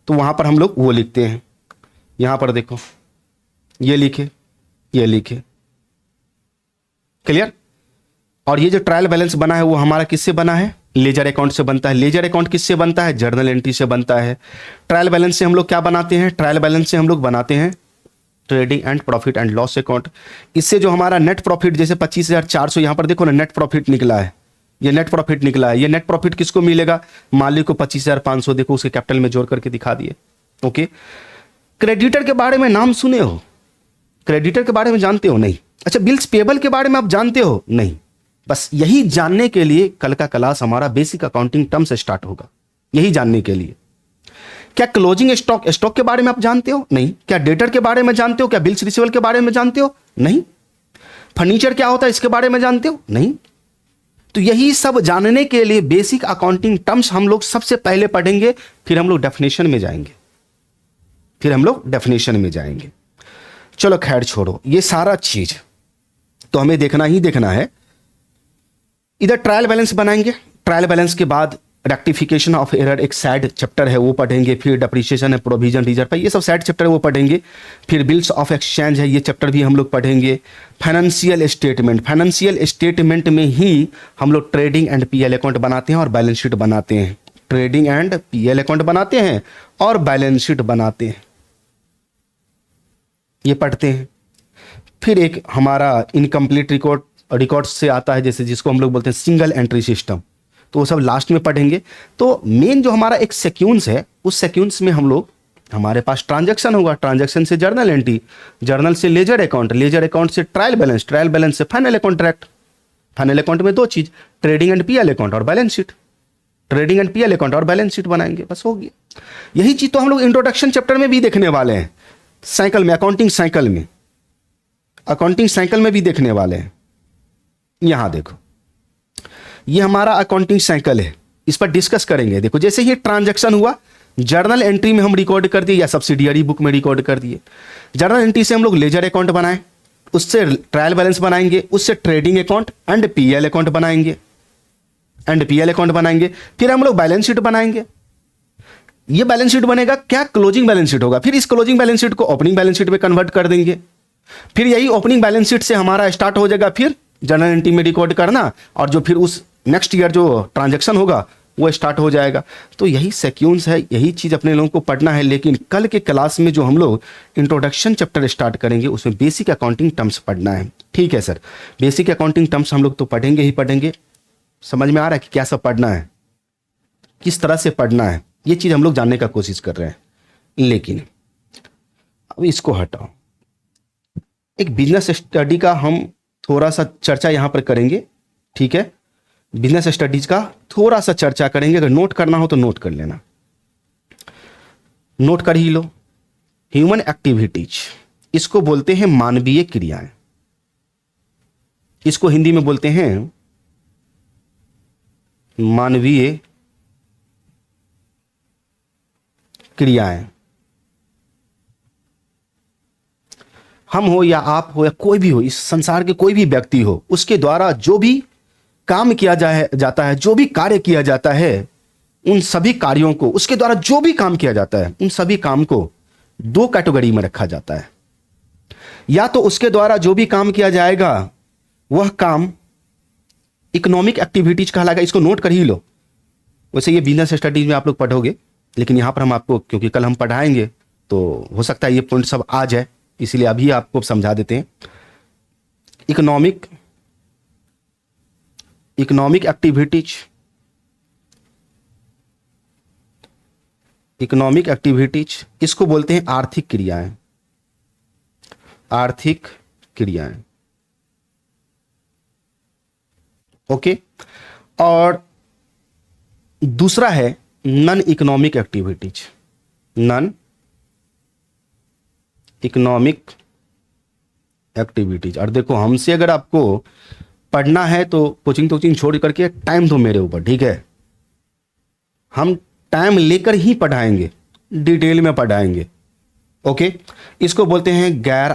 तो वहां पर हम लोग वो लिखते हैं। यहां पर देखो ये लिखे, क्लियर। और ये जो ट्रायल बैलेंस बना है वो हमारा किससे बना है? लेजर अकाउंट से बनता है। लेजर अकाउंट किससे बनता है? जर्नल एंट्री से बनता है। ट्रायल बैलेंस से हम लोग क्या बनाते हैं? ट्रायल बैलेंस से हम लोग बनाते हैं trading and profit and loss account. इससे जो हमारा नेट प्रॉफिट, जैसे 25,400 यहां पर देखो ना नेट प्रॉफिट निकला है, ये नेट प्रॉफिट निकला है। ये नेट प्रॉफिट किसको मिलेगा? मालिक को 25,500, देखो उसके कैपिटल में जोड़ करके दिखा दिए। ओके, क्रेडिटर के बारे में नाम सुने हो? क्रेडिटर के बारे में जानते हो? नहीं। अच्छा, बिल्स पेबल के बारे में आप जानते हो? नहीं। बस यही जानने के लिए कल का क्लास हमारा बेसिक अकाउंटिंग टर्म से स्टार्ट होगा, यही जानने के लिए। क्या क्लोजिंग स्टॉक के बारे में आप जानते हो? नहीं। क्या डेटर के बारे में जानते हो? क्या बिल्स रिसीवेबल के बारे में जानते हो? नहीं। फर्नीचर क्या होता है इसके बारे में जानते हो? नहीं। तो यही सब जानने के लिए बेसिक अकाउंटिंग टर्म्स हम लोग सबसे पहले पढ़ेंगे, फिर हम लोग डेफिनेशन में जाएंगे, चलो खैर छोड़ो ये सारा चीज, तो हमें देखना ही देखना है। इधर ट्रायल बैलेंस बनाएंगे, ट्रायल बैलेंस के बाद रेक्टिफिकेशन ऑफ एरर एक सैड चैप्टर है वो पढ़ेंगे, फिर डिप्रिसिएशन है, प्रोविजन रिजर्व है, ये सब सैड चैप्टर है वो पढ़ेंगे। फिर बिल्स ऑफ एक्सचेंज है, ये चैप्टर भी हम लोग पढ़ेंगे। फाइनेंशियल स्टेटमेंट में ही हम लोग ट्रेडिंग एंड पीएल अकाउंट बनाते हैं और बैलेंस शीट बनाते हैं। ट्रेडिंग एंड पीएल अकाउंट बनाते हैं और बैलेंस शीट बनाते हैं, ये पढ़ते हैं। फिर एक हमारा इनकम्प्लीट रिकॉर्ड से आता है, जैसे जिसको हम लोग बोलते हैं सिंगल एंट्री सिस्टम, तो वो सब लास्ट में पढ़ेंगे। तो मेन जो हमारा एक सेक्वेंस है, उस सेक्वेंस में हम लोग, हमारे पास ट्रांजैक्शन होगा, ट्रांजैक्शन से जर्नल एंट्री, जर्नल से लेजर अकाउंट, लेजर अकाउंट से ट्रायल बैलेंस, ट्रायल बैलेंस से फाइनल अकाउंट। फाइनल अकाउंट में दो चीज, ट्रेडिंग एंड पीएल अकाउंट और balance sheet, trading and PL account और बैलेंस शीट बनाएंगे, बस हो गया। यही चीज तो हम लोग इंट्रोडक्शन चैप्टर में भी देखने वाले हैं, साइकिल में, अकाउंटिंग साइकिल में भी देखने वाले हैं। यहां देखो, ये हमारा अकाउंटिंग साइकिल है, इस पर डिस्कस करेंगे। देखो जैसे ये ट्रांजैक्शन हुआ, जर्नल एंट्री में हम रिकॉर्ड कर दिए या सब्सिडियरी बुक में रिकॉर्ड कर दिए। जर्नल एंट्री से हम लोग लेजर अकाउंट बनाए, उससे ट्रायल बैलेंस बनाएंगे, उससे trading account and PL account बनाएंगे, फिर हम लोग बैलेंस शीट बनाएंगे। ये बैलेंस शीट बनेगा क्या? क्लोजिंग बैलेंस शीट होगा। फिर इस क्लोजिंग बैलेंस शीट को ओपनिंग बैलेंस शीट में कन्वर्ट कर देंगे। फिर यही ओपनिंग बैलेंस शीट से हमारा स्टार्ट हो जाएगा फिर जर्नल एंट्री में रिकॉर्ड करना, और जो फिर उस नेक्स्ट ईयर जो ट्रांजैक्शन होगा वो स्टार्ट हो जाएगा। तो यही सेक्वेंस है, यही चीज अपने लोगों को पढ़ना है। लेकिन कल के क्लास में जो हम लोग इंट्रोडक्शन चैप्टर स्टार्ट करेंगे उसमें बेसिक अकाउंटिंग टर्म्स पढ़ना है। ठीक है सर, बेसिक अकाउंटिंग टर्म्स हम लोग तो पढ़ेंगे ही पढ़ेंगे। समझ में आ रहा है कि क्या सब पढ़ना है, किस तरह से पढ़ना है, ये चीज हम लोग जानने का कोशिश कर रहे हैं। लेकिन अब इसको हटाओ, एक बिजनेस स्टडी का हम थोड़ा सा चर्चा यहां पर करेंगे। ठीक है, बिजनेस स्टडीज का थोड़ा सा चर्चा करेंगे। अगर नोट करना हो तो नोट कर लेना, नोट कर ही लो। ह्यूमन एक्टिविटीज, इसको बोलते हैं मानवीय क्रियाएं, इसको हिंदी में बोलते हैं मानवीय क्रियाएं। हम हो या आप हो या कोई भी हो, इस संसार के कोई भी व्यक्ति हो, उसके द्वारा जो भी काम किया जाता है, जो भी कार्य किया जाता है, उन सभी कार्यों को, उसके द्वारा जो भी काम किया जाता है, उन सभी काम को दो कैटेगरी में रखा जाता है। या तो उसके द्वारा जो भी काम किया जाएगा वह काम इकोनॉमिक एक्टिविटीज कहलाएगा, इसको नोट कर ही लो। वैसे ये बिजनेस स्टडीज में आप लोग पढ़ोगे, लेकिन यहां पर हम आपको, क्योंकि कल हम पढ़ाएंगे तो हो सकता है ये पॉइंट सब आ जाए, इसलिए अभी आपको समझा देते हैं। इकोनॉमिक एक्टिविटीज, इसको बोलते हैं आर्थिक क्रियाएं। ओके, और दूसरा है नॉन इकोनॉमिक एक्टिविटीज। और देखो, हमसे अगर आपको पढ़ना है तो कोचिंग छोड़ करके टाइम तो मेरे ऊपर, ठीक है। हम टाइम लेकर ही पढ़ाएंगे, डिटेल में पढ़ाएंगे। ओके, इसको बोलते हैं गैर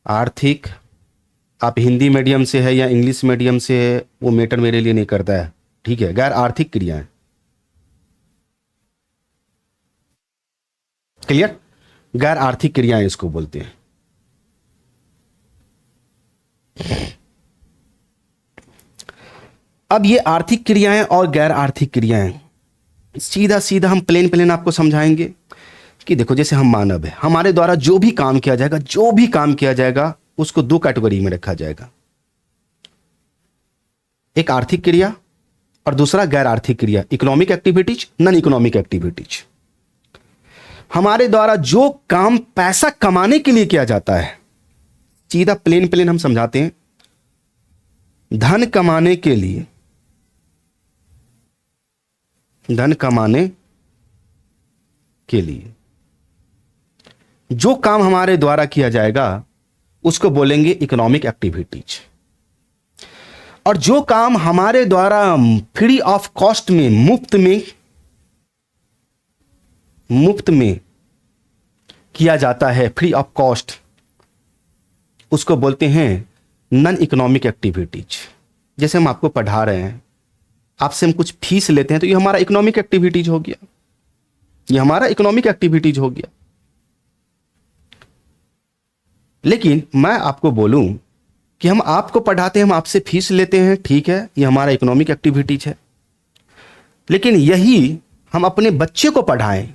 आर्थिक। आप हिंदी मीडियम से है या इंग्लिश मीडियम से है, वो मैटर मेरे लिए नहीं करता है, ठीक है। गैर आर्थिक क्रियाएं, क्लियर? गैर आर्थिक क्रियाएं इसको बोलते हैं। अब ये आर्थिक क्रियाएं और गैर आर्थिक क्रियाएं, सीधा हम प्लेन आपको समझाएंगे कि देखो, जैसे हम मानव है, हमारे द्वारा जो भी काम किया जाएगा उसको दो कैटेगरी में रखा जाएगा। एक आर्थिक क्रिया और दूसरा गैर आर्थिक क्रिया, economic activities, non economic activities. हमारे द्वारा जो काम पैसा कमाने के लिए किया जाता है, सीधा प्लेन हम समझाते हैं, धन कमाने के लिए, धन कमाने के लिए जो काम हमारे द्वारा किया जाएगा उसको बोलेंगे इकोनॉमिक एक्टिविटीज। और जो काम हमारे द्वारा फ्री ऑफ कॉस्ट में, मुफ्त में किया जाता है, फ्री ऑफ कॉस्ट, उसको बोलते हैं नॉन इकोनॉमिक एक्टिविटीज। जैसे हम आपको पढ़ा रहे हैं, आपसे हम कुछ फीस लेते हैं, तो ये हमारा इकोनॉमिक एक्टिविटीज हो गया, ये हमारा इकोनॉमिक एक्टिविटीज हो गया। लेकिन मैं आपको बोलूं कि हम आपको पढ़ाते हैं, हम आपसे फीस लेते हैं, ठीक है, ये हमारा इकोनॉमिक एक्टिविटीज है। लेकिन यही हम अपने बच्चे को पढ़ाएं,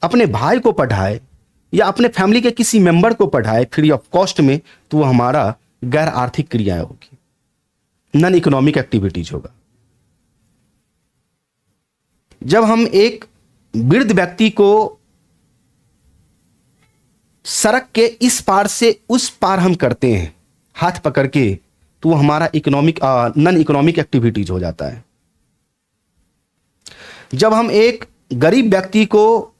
अपने भाई को पढ़ाए या अपने फैमिली के किसी मेंबर को पढ़ाए फ्री ऑफ कॉस्ट में, तो वो हमारा गैर आर्थिक क्रियाएं होगी, नॉन इकोनॉमिक एक्टिविटीज होगा। जब हम एक वृद्ध व्यक्ति को सड़क के इस पार से उस पार हम करते हैं हाथ पकड़ के, तो वो हमारा नॉन इकोनॉमिक एक्टिविटीज हो जाता है। जब हम एक गरीब व्यक्ति को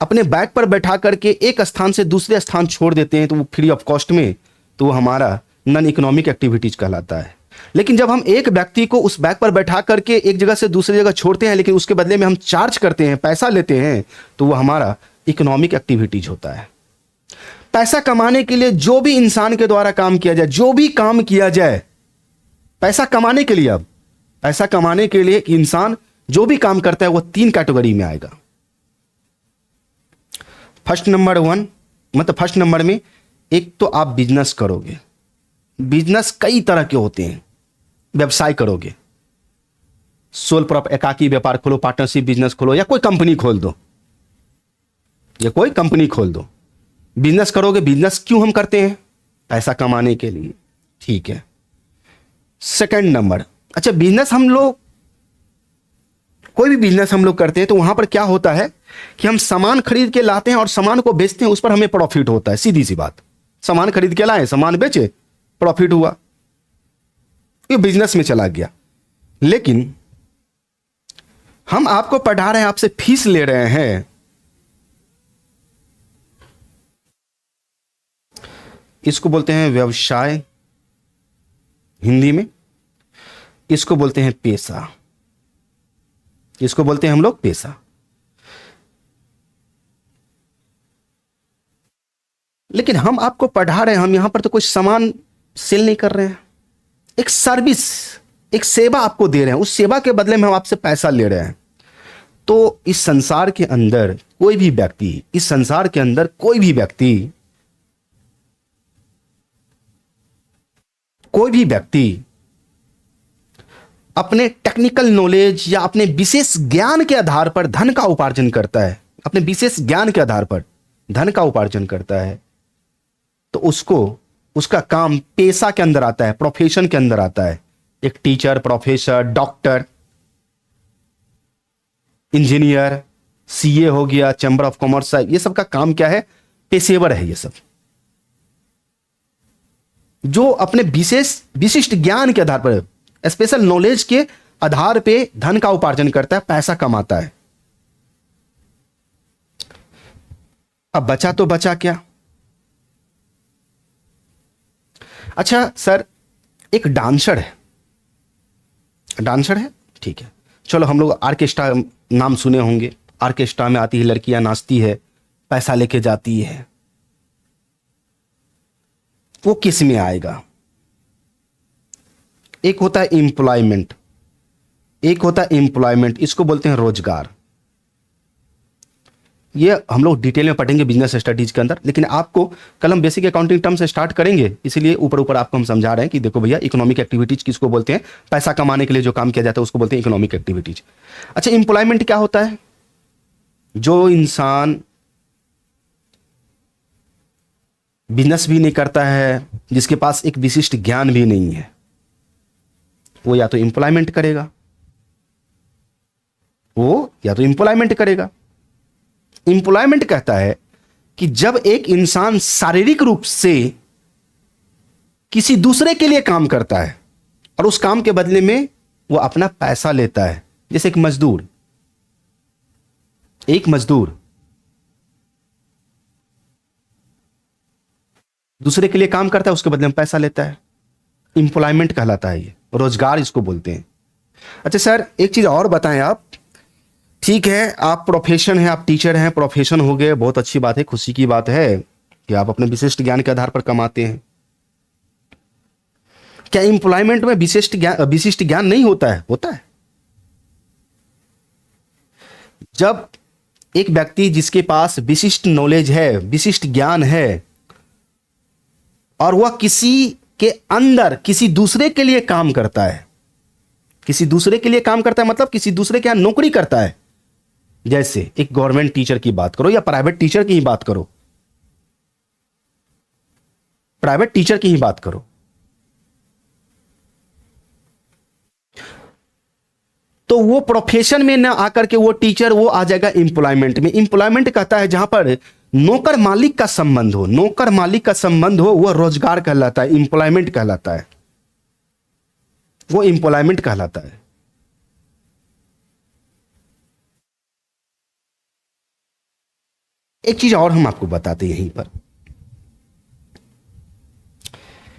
अपने बैग पर बैठा करके एक स्थान से दूसरे स्थान छोड़ देते हैं, तो वो फ्री ऑफ कॉस्ट में, तो वो हमारा नॉन इकोनॉमिक एक्टिविटीज कहलाता है। लेकिन जब हम एक व्यक्ति को उस बैग पर बैठा करके एक जगह से दूसरी जगह छोड़ते हैं, लेकिन उसके बदले में हम चार्ज करते हैं, पैसा लेते हैं, तो वो हमारा इकोनॉमिक एक्टिविटीज होता है। पैसा कमाने के लिए जो भी इंसान के द्वारा काम किया जाए, जो भी काम किया जाए पैसा कमाने के लिए, अब पैसा कमाने के लिए इंसान जो भी काम करता है वो 3 कैटेगरी में आएगा। फर्स्ट नंबर में एक तो आप बिजनेस करोगे। बिजनेस कई तरह के होते हैं। व्यवसाय करोगे, सोल प्रॉप एकाकी व्यापार खोलो, पार्टनरशिप बिजनेस खोलो, या कोई कंपनी खोल दो, बिजनेस करोगे। बिजनेस क्यों हम करते हैं? पैसा कमाने के लिए, ठीक है। सेकंड नंबर, अच्छा बिजनेस हम लोग, कोई भी बिजनेस हम लोग करते हैं तो वहां पर क्या होता है कि हम सामान खरीद के लाते हैं और सामान को बेचते हैं, उस पर हमें प्रॉफिट होता है। सीधी सी बात, सामान खरीद के लाए, सामान बेचे, प्रॉफिट हुआ, ये बिजनेस में चला गया। लेकिन हम आपको पढ़ा रहे हैं, आपसे फीस ले रहे हैं, इसको बोलते हैं व्यवसाय हिंदी में, इसको बोलते हैं पेशा, इसको बोलते हैं हम लोग पेशा। लेकिन हम आपको पढ़ा रहे हैं, हम यहां पर तो कोई सामान सेल नहीं कर रहे हैं, एक सर्विस, एक सेवा आपको दे रहे हैं, उस सेवा के बदले में हम आपसे पैसा ले रहे हैं। तो इस संसार के अंदर कोई भी व्यक्ति, अपने टेक्निकल नॉलेज या अपने विशेष ज्ञान के आधार पर धन का उपार्जन करता है, अपने विशेष ज्ञान के आधार पर धन का उपार्जन करता है, तो उसको, उसका काम पेशा के अंदर आता है, प्रोफेशन के अंदर आता है। एक teacher, professor, doctor, engineer, CA हो गया, चैम्बर ऑफ कॉमर्स, ये सब का काम क्या है? पेशेवर है। ये सब जो अपने विशिष्ट ज्ञान के आधार पर, स्पेशल नॉलेज के आधार पे धन का उपार्जन करता है, पैसा कमाता है। अब बचा तो बचा क्या? अच्छा सर, एक डांसर है, ठीक है, चलो हम लोग ऑर्केस्ट्रा नाम सुने होंगे। ऑर्केस्ट्रा में आती है लड़कियां, नाचती है, पैसा लेके जाती है, वो किस में आएगा? एक होता है एम्प्लॉयमेंट, इसको बोलते हैं रोजगार। ये हम लोग डिटेल में पढ़ेंगे बिजनेस स्टडीज के अंदर, लेकिन आपको कल हम बेसिक अकाउंटिंग टर्म से स्टार्ट करेंगे, इसलिए ऊपर आपको हम समझा रहे हैं कि देखो भैया, इकोनॉमिक एक्टिविटीज किसको बोलते हैं? पैसा कमाने के लिए जो काम किया जाता है उसको बोलते हैं इकोनॉमिक एक्टिविटीज। अच्छा, एम्प्लॉयमेंट क्या होता है? जो इंसान बिजनेस भी नहीं करता है, जिसके पास एक विशिष्ट ज्ञान भी नहीं है, वो या तो एम्प्लॉयमेंट करेगा, वो या तो एम्प्लॉयमेंट करेगा। एम्प्लॉयमेंट कहता है कि जब एक इंसान शारीरिक रूप से किसी दूसरे के लिए काम करता है और उस काम के बदले में वो अपना पैसा लेता है। जैसे एक मजदूर दूसरे के लिए काम करता है, उसके बदले में पैसा लेता है, एम्प्लॉयमेंट कहलाता है, ये रोजगार इसको बोलते हैं। अच्छा सर, एक चीज और बताएं आप। ठीक है, आप प्रोफेशन है, आप टीचर हैं, प्रोफेशन हो गए, बहुत अच्छी बात है, खुशी की बात है कि आप अपने विशिष्ट ज्ञान के आधार पर कमाते हैं। क्या एम्प्लॉयमेंट में विशिष्ट ज्ञान नहीं होता है? होता है। जब एक व्यक्ति जिसके पास विशिष्ट नॉलेज है, विशिष्ट ज्ञान है, और वह किसी के अंदर किसी दूसरे के लिए काम करता है, किसी दूसरे के लिए काम करता है मतलब किसी दूसरे के यहां नौकरी करता है। जैसे एक गवर्नमेंट टीचर की बात करो या प्राइवेट टीचर की ही बात करो, प्राइवेट टीचर की ही बात करो, तो वो प्रोफेशन में ना आकर के वो टीचर वो आ जाएगा एम्प्लॉयमेंट में। एम्प्लॉयमेंट कहता है जहां पर नौकर मालिक का संबंध हो, नौकर मालिक का संबंध हो, वह रोजगार कहलाता है, एम्प्लॉयमेंट कहलाता है, वो एम्प्लॉयमेंट कहलाता है। एक चीज और हम आपको बताते हैं यहीं पर।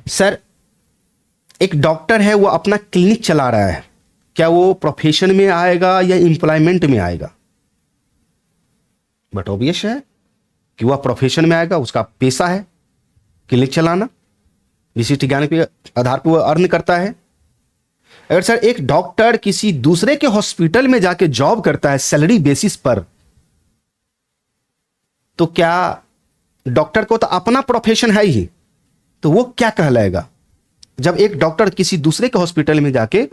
सर, एक डॉक्टर है, वो अपना क्लिनिक चला रहा है, क्या वो प्रोफेशन में आएगा या एम्प्लॉयमेंट में आएगा? बट ऑब्वियस है कि वह प्रोफेशन में आएगा, उसका पेशा है क्लिनिक चलाना, विशिष्ट ज्ञान के आधार पर वह अर्न करता है। अगर सर एक डॉक्टर किसी दूसरे के हॉस्पिटल में जाके जॉब करता है सैलरी बेसिस पर, तो क्या डॉक्टर को तो अपना प्रोफेशन है ही, तो वो क्या कहलाएगा? जब एक डॉक्टर किसी दूसरे के हॉस्पिटल में जाके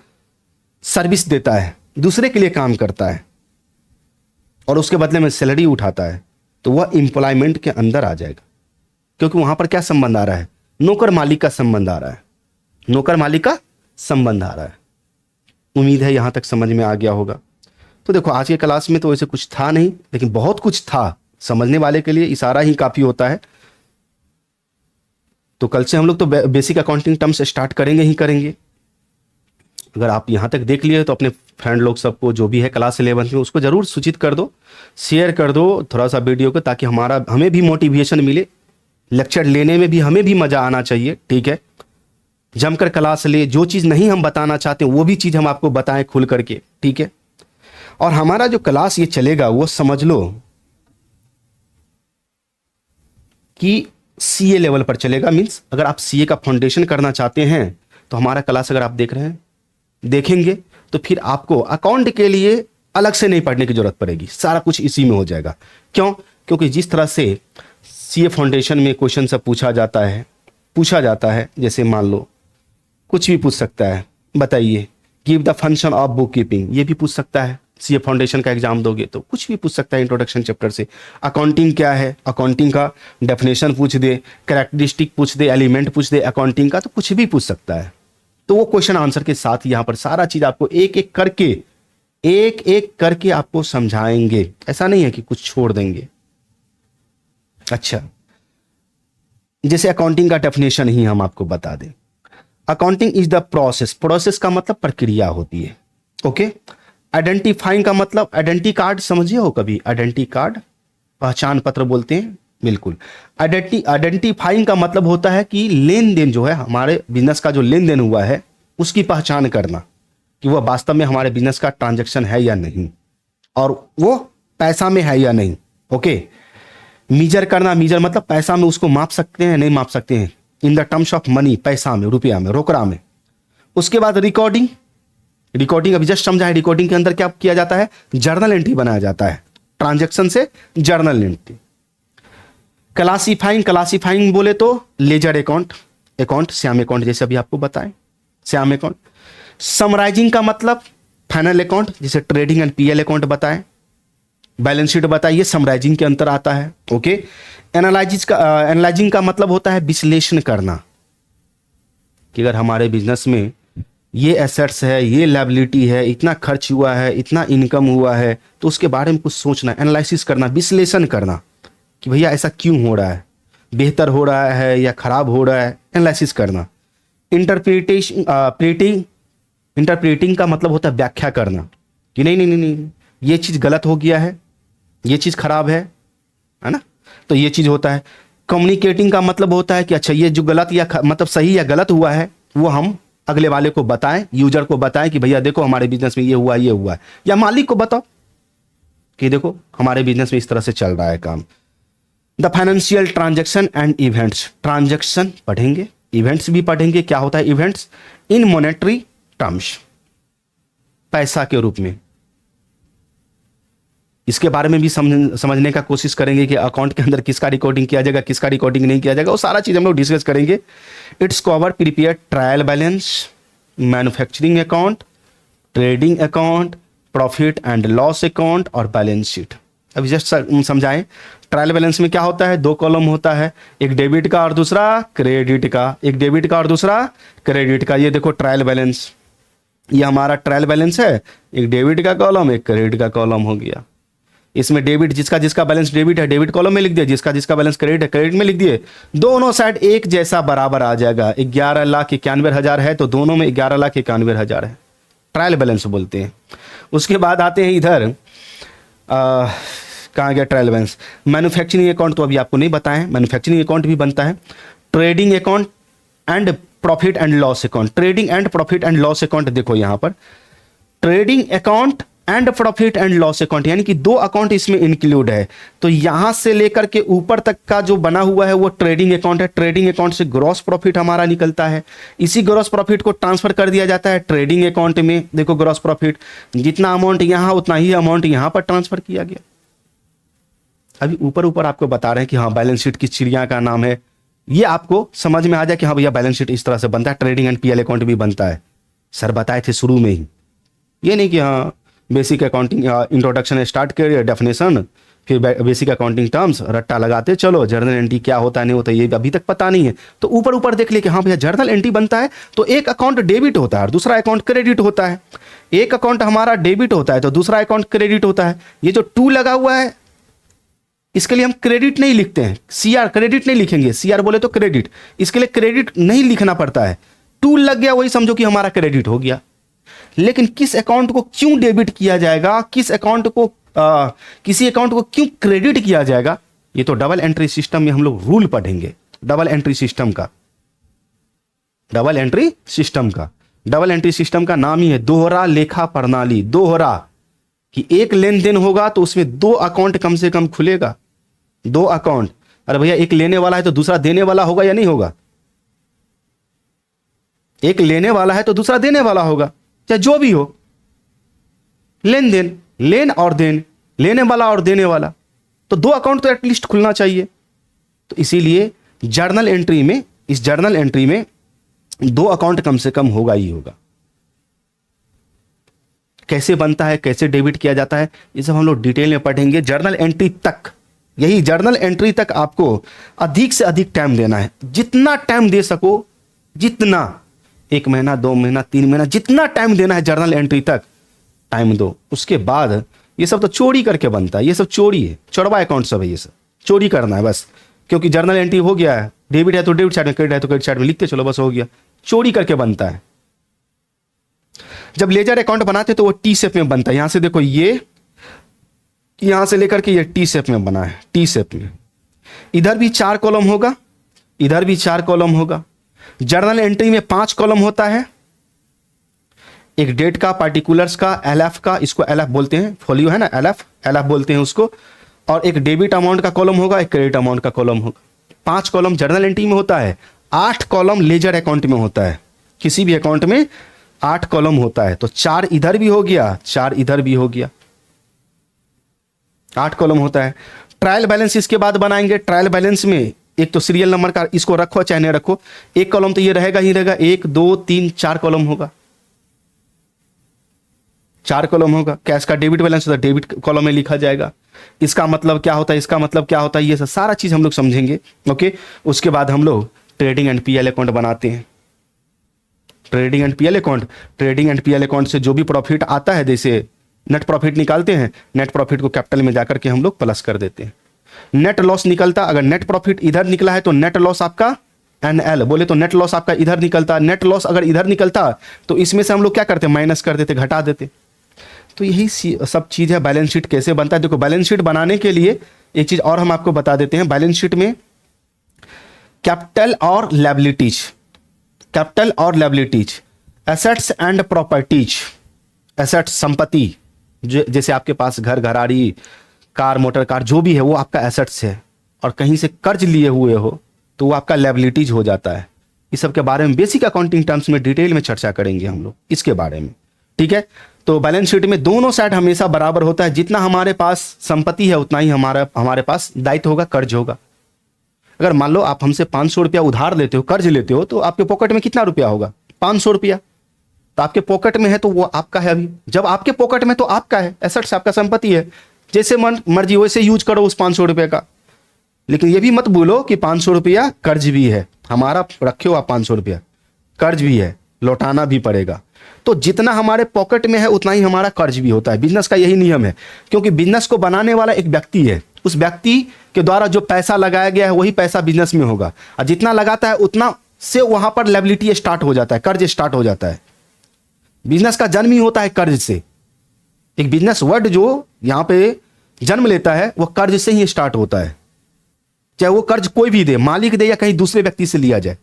सर्विस देता है, दूसरे के लिए काम करता है और उसके बदले में सैलरी उठाता है, तो वह एम्प्लॉयमेंट के अंदर आ जाएगा। क्योंकि वहां पर क्या संबंध आ रहा है? नौकर मालिक का संबंध आ रहा है, नौकर मालिक का संबंध आ रहा है। उम्मीद है यहां तक समझ में आ गया होगा। तो देखो, आज के क्लास में तो वैसे कुछ था नहीं, लेकिन बहुत कुछ था। समझने वाले के लिए इशारा ही काफी होता है। तो कल से हम लोग तो बेसिक अकाउंटिंग टर्म्स स्टार्ट करेंगे ही करेंगे। अगर आप यहां तक देख लिए तो अपने फ्रेंड लोग सबको, जो भी है क्लास 11 में, उसको जरूर सूचित कर दो, शेयर कर दो थोड़ा सा वीडियो को, ताकि हमें भी मोटिवेशन मिले, लेक्चर लेने में भी हमें भी मजा आना चाहिए। ठीक है, जमकर क्लास ले, जो चीज नहीं हम बताना चाहते वो भी चीज हम आपको बताएं खुल करके। ठीक है, और हमारा जो क्लास ये चलेगा वो समझ लो कि सीए लेवल पर चलेगा। मींस अगर आप सीए का फाउंडेशन करना चाहते हैं तो हमारा क्लास अगर आप देख रहे हैं, देखेंगे, तो फिर आपको अकाउंट के लिए अलग से नहीं पढ़ने की जरूरत पड़ेगी, सारा कुछ इसी में हो जाएगा। क्यों? क्योंकि जिस तरह से सीए फाउंडेशन में क्वेश्चन सब पूछा जाता है, जैसे मान लो कुछ भी पूछ सकता है, बताइए give the function of book keeping, ये भी पूछ सकता है। सीए फाउंडेशन का एग्जाम दोगे तो कुछ भी पूछ सकता है इंट्रोडक्शन चैप्टर से। अकाउंटिंग क्या है, अकाउंटिंग का डेफिनेशन पूछ दे, कैरेक्टरिस्टिक पूछ दे, एलिमेंट पूछ दे अकाउंटिंग का, तो कुछ भी पूछ सकता है। तो वो क्वेश्चन आंसर के साथ यहाँ पर सारा चीज आपको एक एक करके आपको समझाएंगे। ऐसा नहीं है कि कुछ छोड़ देंगे। अच्छा, जैसे अकाउंटिंग का डेफिनेशन ही हम आपको बता दें। अकाउंटिंग इज द प्रोसेस का मतलब प्रक्रिया होती है। ओके, आइडेंटिफाइंग का मतलब आइडेंटिटी कार्ड समझिए हो कभी? आइडेंटिटी कार्ड, पहचान पत्र बोलते हैं, बिल्कुल। आइडेंटिफाइंग का मतलब होता है कि लेन देन जो है, हमारे बिजनेस का जो लेन देन हुआ है उसकी पहचान करना कि वह वास्तव में हमारे बिजनेस का ट्रांजैक्शन है या नहीं, और वो पैसा में है या नहीं। ओके, मीजर करना, मीजर मतलब पैसा में उसको माप सकते हैं, नहीं माप सकते हैं, in the terms of money, पैसा में, रुपया में, रोकड़ा में। उसके बाद रिकॉर्डिंग अभी जस्ट समझा है। रिकॉर्डिंग के अंदर क्या किया जाता है? जर्नल एंट्री बनाया जाता है, ट्रांजैक्शन से जर्नल एंट्री। क्लासीफाइंग बोले तो लेजर अकाउंट श्याम अकाउंट, जैसे अभी आपको बताएं श्याम अकाउंट। समराइजिंग का मतलब फाइनल अकाउंट, जैसे ट्रेडिंग एंड पीएल अकाउंट बताएं, बैलेंस शीट बताइए, ये समराइजिंग के अंतर आता है। ओके, एनालाइजिंग का मतलब होता है विश्लेषण करना, कि अगर हमारे बिजनेस में ये एसेट्स है, ये लायबिलिटी है, इतना खर्च हुआ है, इतना इनकम हुआ है, तो उसके बारे में कुछ सोचना, एनालिसिस करना, विश्लेषण करना कि भैया ऐसा क्यों हो रहा है, बेहतर हो रहा है या खराब हो रहा है, एनालिसिस करना। इंटरप्रेटिंग का मतलब होता है व्याख्या करना कि नहीं नहीं नहीं नहीं, ये चीज़ गलत हो गया है, ये चीज़ खराब है ना, तो ये चीज़ होता है। कम्युनिकेटिंग का मतलब होता है कि अच्छा ये जो गलत या मतलब सही या गलत हुआ है वो हम अगले वाले को बताएं, यूजर को बताएं कि भैया देखो हमारे बिजनेस में ये हुआ है, या मालिक को बताओ कि देखो हमारे बिजनेस में इस तरह से चल रहा है काम। The financial transaction and events, transaction पढ़ेंगे, इवेंट्स भी पढ़ेंगे। क्या होता है इवेंट्स? इन मॉनेटरी टर्म्स, पैसा के रूप में। इसके बारे में भी समझने का कोशिश करेंगे कि अकाउंट के अंदर किसका रिकॉर्डिंग किया जाएगा, किसका रिकॉर्डिंग नहीं किया जाएगा, वो सारा चीज हम लोग डिस्कस करेंगे। Its cover prepare trial balance, manufacturing account, trading account, profit and loss account और बैलेंस शीट। अभी जस्ट समझाएं, ट्रायल बैलेंस में क्या होता है? 2 कॉलम होता है, एक डेबिट का और दूसरा क्रेडिट का, एक डेबिट का और दूसरा क्रेडिट का। ये देखो ट्रायल बैलेंस, ये हमारा ट्रायल बैलेंस है, एक डेबिट का कॉलम, एक क्रेडिट का कॉलम हो गया। इसमें डेबिट, जिसका जिसका बैलेंस डेबिट है डेबिट कॉलम में लिख दिया, जिसका जिसका बैलेंस क्रेडिट है क्रेडिट में लिख दिए। दोनों साइड एक जैसा बराबर आ जाएगा। 11,91,000 है तो दोनों में 11,91,000 है, ट्रायल बैलेंस बोलते हैं। उसके बाद आते हैं इधर, कहाँ गया ट्रायल बैलेंस? मैन्युफैक्चरिंग अकाउंट तो अभी आपको नहीं बताएं, मैन्युफैक्चरिंग अकाउंट भी बनता है। Trading account and profit and loss account, trading and profit and loss account. देखो यहां पर trading account and profit and loss account, यानी कि 2 अकाउंट इसमें इंक्लूड है। तो यहां से लेकर के ऊपर तक का जो बना हुआ है वो ट्रेडिंग अकाउंट है। ट्रेडिंग अकाउंट से ग्रॉस प्रॉफिट हमारा निकलता है, इसी ग्रॉस प्रॉफिट को ट्रांसफर कर दिया जाता है ट्रेडिंग अकाउंट में। देखो ग्रॉस प्रॉफिट, जितना अमाउंट यहां उतना ही अमाउंट यहां पर ट्रांसफर किया गया। अभी ऊपर ऊपर आपको बता रहे हैं कि हाँ बैलेंस शीट किस चिड़िया का नाम है, ये आपको समझ में आ जाए कि हाँ भैया बैलेंस शीट इस तरह से बनता है। ट्रेडिंग एंड पीएल अकाउंट भी बनता है, सर बताए थे शुरू में ही। ये नहीं कि हाँ बेसिक अकाउंटिंग इंट्रोडक्शन स्टार्ट करिए, डेफिनेशन, फिर बेसिक अकाउंटिंग टर्म्स रट्टा लगाते चलो, जर्नल एंट्री क्या होता है नहीं होता ये अभी तक पता नहीं है। तो ऊपर ऊपर देख ले कि हाँ भैया जर्नल एंट्री बनता है तो एक अकाउंट डेबिट होता है और दूसरा अकाउंट क्रेडिट होता है। एक अकाउंट हमारा डेबिट होता है तो दूसरा अकाउंट क्रेडिट होता है। ये जो 2 लगा हुआ है इसके लिए हम क्रेडिट नहीं लिखते हैं, सीआर क्रेडिट नहीं लिखेंगे, सीआर बोले तो क्रेडिट, इसके लिए क्रेडिट नहीं लिखना पड़ता है। 2 लग गया वही समझो कि हमारा क्रेडिट हो गया। लेकिन किस अकाउंट को क्यों डेबिट किया जाएगा, किस अकाउंट को किसी अकाउंट को क्यों क्रेडिट किया जाएगा, ये तो डबल एंट्री सिस्टम में हम लोग रूल पढ़ेंगे। डबल एंट्री सिस्टम का, डबल एंट्री सिस्टम का, डबल एंट्री सिस्टम का नाम ही है दोहरा लेखा प्रणाली। दोहरा कि एक लेन देन होगा तो उसमें 2 अकाउंट कम से कम खुलेगा, 2 अकाउंट। अरे भैया एक लेने वाला है तो दूसरा देने वाला होगा या नहीं होगा? एक लेने वाला है तो दूसरा देने वाला होगा, चाहे जो भी हो, लेन देन, लेन और देन, लेने वाला और देने वाला, तो 2 अकाउंट तो एटलीस्ट खुलना चाहिए। तो इसीलिए जर्नल एंट्री में, इस जर्नल एंट्री में 2 अकाउंट कम से कम होगा ही होगा। कैसे बनता है, कैसे डेबिट किया जाता है, ये सब हम लोग डिटेल में पढ़ेंगे। जर्नल एंट्री तक, यही जर्नल एंट्री तक आपको अधिक से अधिक टाइम देना है, जितना टाइम दे सको, जितना 1 महीना 2 महीना 3 महीना जितना टाइम देना है जर्नल एंट्री तक टाइम दो। उसके बाद ये सब तो चोरी करके बनता है, ये सब चोरी है, चोरवा अकाउंट सब है, ये सब चोरी करना है बस। क्योंकि जर्नल एंट्री हो गया है, डेबिट है तो डेबिट साइड में, क्रेडिट है तो क्रेडिट साइड में लिखते चलो, बस हो गया। चोरी करके बनता है। जब लेजर अकाउंट बनाते तो वो टी शेप में बनता है। यहां से देखो, ये यहां से लेकर के ये टी शेप में बना है, टी शेप में। इधर भी 4 कॉलम होगा, इधर भी 4 कॉलम होगा। जर्नल एंट्री में 5 कॉलम होता है, एक डेट का, पार्टिकुलर्स का, एलएफ का, इसको एलएफ बोलते हैं, फोलियो है ना, एलएफ, एलएफ बोलते हैं उसको। और एक डेबिट अमाउंट का कॉलम होगा, एक क्रेडिट अमाउंट का कॉलम होगा। 5 कॉलम जर्नल एंट्री में होता है, 8 कॉलम लेजर अकाउंट में होता है। किसी भी अकाउंट में 8 कॉलम होता है, तो 4 इधर भी हो गया, 4 इधर भी हो गया, 8 कॉलम होता है। ट्रायल बैलेंस इसके बाद बनाएंगे। ट्रायल बैलेंस में एक तो सीरियल नंबर का, इसको रखो चाहे नहीं रखो, एक कॉलम तो ये रहेगा ही रहेगा, 1 2 3 4 कॉलम होगा, 4 कॉलम होगा। कैश का डेबिट बैलेंस होता है, डेबिट कॉलम में लिखा जाएगा। इसका मतलब क्या होता है, इसका मतलब क्या होता है, ये सारा चीज हम लोग समझेंगे। ओके, उसके बाद हम लोग ट्रेडिंग एंड पीएल अकाउंट बनाते हैं। Trading and PL account, trading and PL account से जो भी प्रॉफिट आता है, जैसे नेट प्रॉफिट निकालते हैं, नेट प्रॉफिट को कैपिटल में जाकर के हम लोग प्लस कर देते हैं। नेट लॉस निकलता, अगर नेट प्रॉफिट इधर निकला है तो नेट लॉस आपका एनएल, बोले तो नेट लॉस आपका इधर निकलता, नेट लॉस अगर इधर निकलता तो इसमें से हम लोग क्या करते, माइनस कर देते, घटा देते। तो यही सब चीज है बैलेंस शीट कैसे बनता है। देखो बैलेंस शीट बनाने के लिए एक चीज और हम आपको बता देते हैं, बैलेंस शीट में कैपिटल और लायबिलिटीज, कैपिटल और liabilities, assets and properties, assets संपत्ति, जैसे आपके पास घर घराड़ी कार मोटर कार जो भी है वो आपका एसेट्स है, और कहीं से कर्ज लिए हुए हो तो वो आपका लायबिलिटीज हो जाता है। इस सब के बारे में बेसिक अकाउंटिंग टर्म्स में डिटेल में चर्चा करेंगे हम लोग इसके बारे में, ठीक है। तो बैलेंस शीट में दोनों साइड हमेशा बराबर होता है, जितना हमारे पास संपत्ति है उतना ही हमारे पास दायित्व होगा, कर्ज होगा। अगर मान लो आप हमसे 500 रुपया उधार लेते हो, कर्ज लेते हो, तो आपके पॉकेट में कितना रुपया होगा, 500 रुपया। तो आपके पॉकेट में है तो वो आपका है, अभी जब आपके पॉकेट में तो आपका है, एसेट्स आपका संपत्ति है, जैसे मन मर्जी वैसे यूज करो उस 500 रुपये का। लेकिन ये भी मत भूलो कि 500 रुपया कर्ज भी है हमारा, रखे हो आप 500 रुपया, कर्ज भी है, लौटाना भी पड़ेगा। तो जितना हमारे पॉकेट में है उतना ही हमारा कर्ज भी होता है। बिजनेस का यही नियम है, क्योंकि बिजनेस को बनाने वाला एक व्यक्ति है, उस व्यक्ति के द्वारा जो पैसा लगाया गया है वही पैसा बिजनेस में होगा, और जितना लगाता है उतना से वहां पर लायबिलिटी स्टार्ट हो जाता है, कर्ज स्टार्ट हो जाता है। बिजनेस का जन्म ही होता है कर्ज से। एक बिजनेस वर्ड जो यहां पे जन्म लेता है वो कर्ज से ही स्टार्ट होता है, चाहे वो कर्ज कोई भी दे, मालिक दे या कहीं दूसरे व्यक्ति से लिया जाए,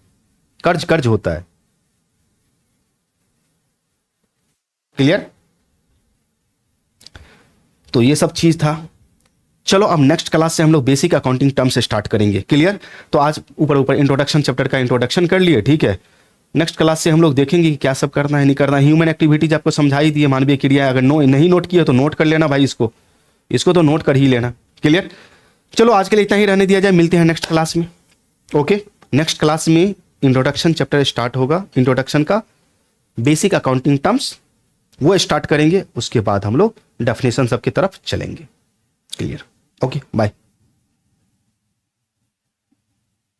कर्ज कर्ज होता है। क्लियर? तो ये सब चीज था। चलो अब नेक्स्ट क्लास से हम लोग बेसिक अकाउंटिंग टर्म से स्टार्ट करेंगे। क्लियर? तो आज ऊपर इंट्रोडक्शन चैप्टर का इंट्रोडक्शन कर लिए, ठीक है। नेक्स्ट क्लास से हम लोग देखेंगे कि क्या सब करना है नहीं करना है। ह्यूमन एक्टिविटीज आपको समझा ही दी है, मानवीय क्रिया, अगर नहीं नोट किया तो नोट कर लेना भाई, इसको तो नोट कर ही लेना। क्लियर? चलो आज के लिए इतना ही रहने दिया जाए, मिलते हैं नेक्स्ट क्लास में। ओके, नेक्स्ट क्लास में इंट्रोडक्शन चैप्टर स्टार्ट होगा, इंट्रोडक्शन का बेसिक अकाउंटिंग टर्म्स वो स्टार्ट करेंगे, उसके बाद हम लोग डेफिनेशन सब की तरफ चलेंगे। क्लियर? Okay, bye.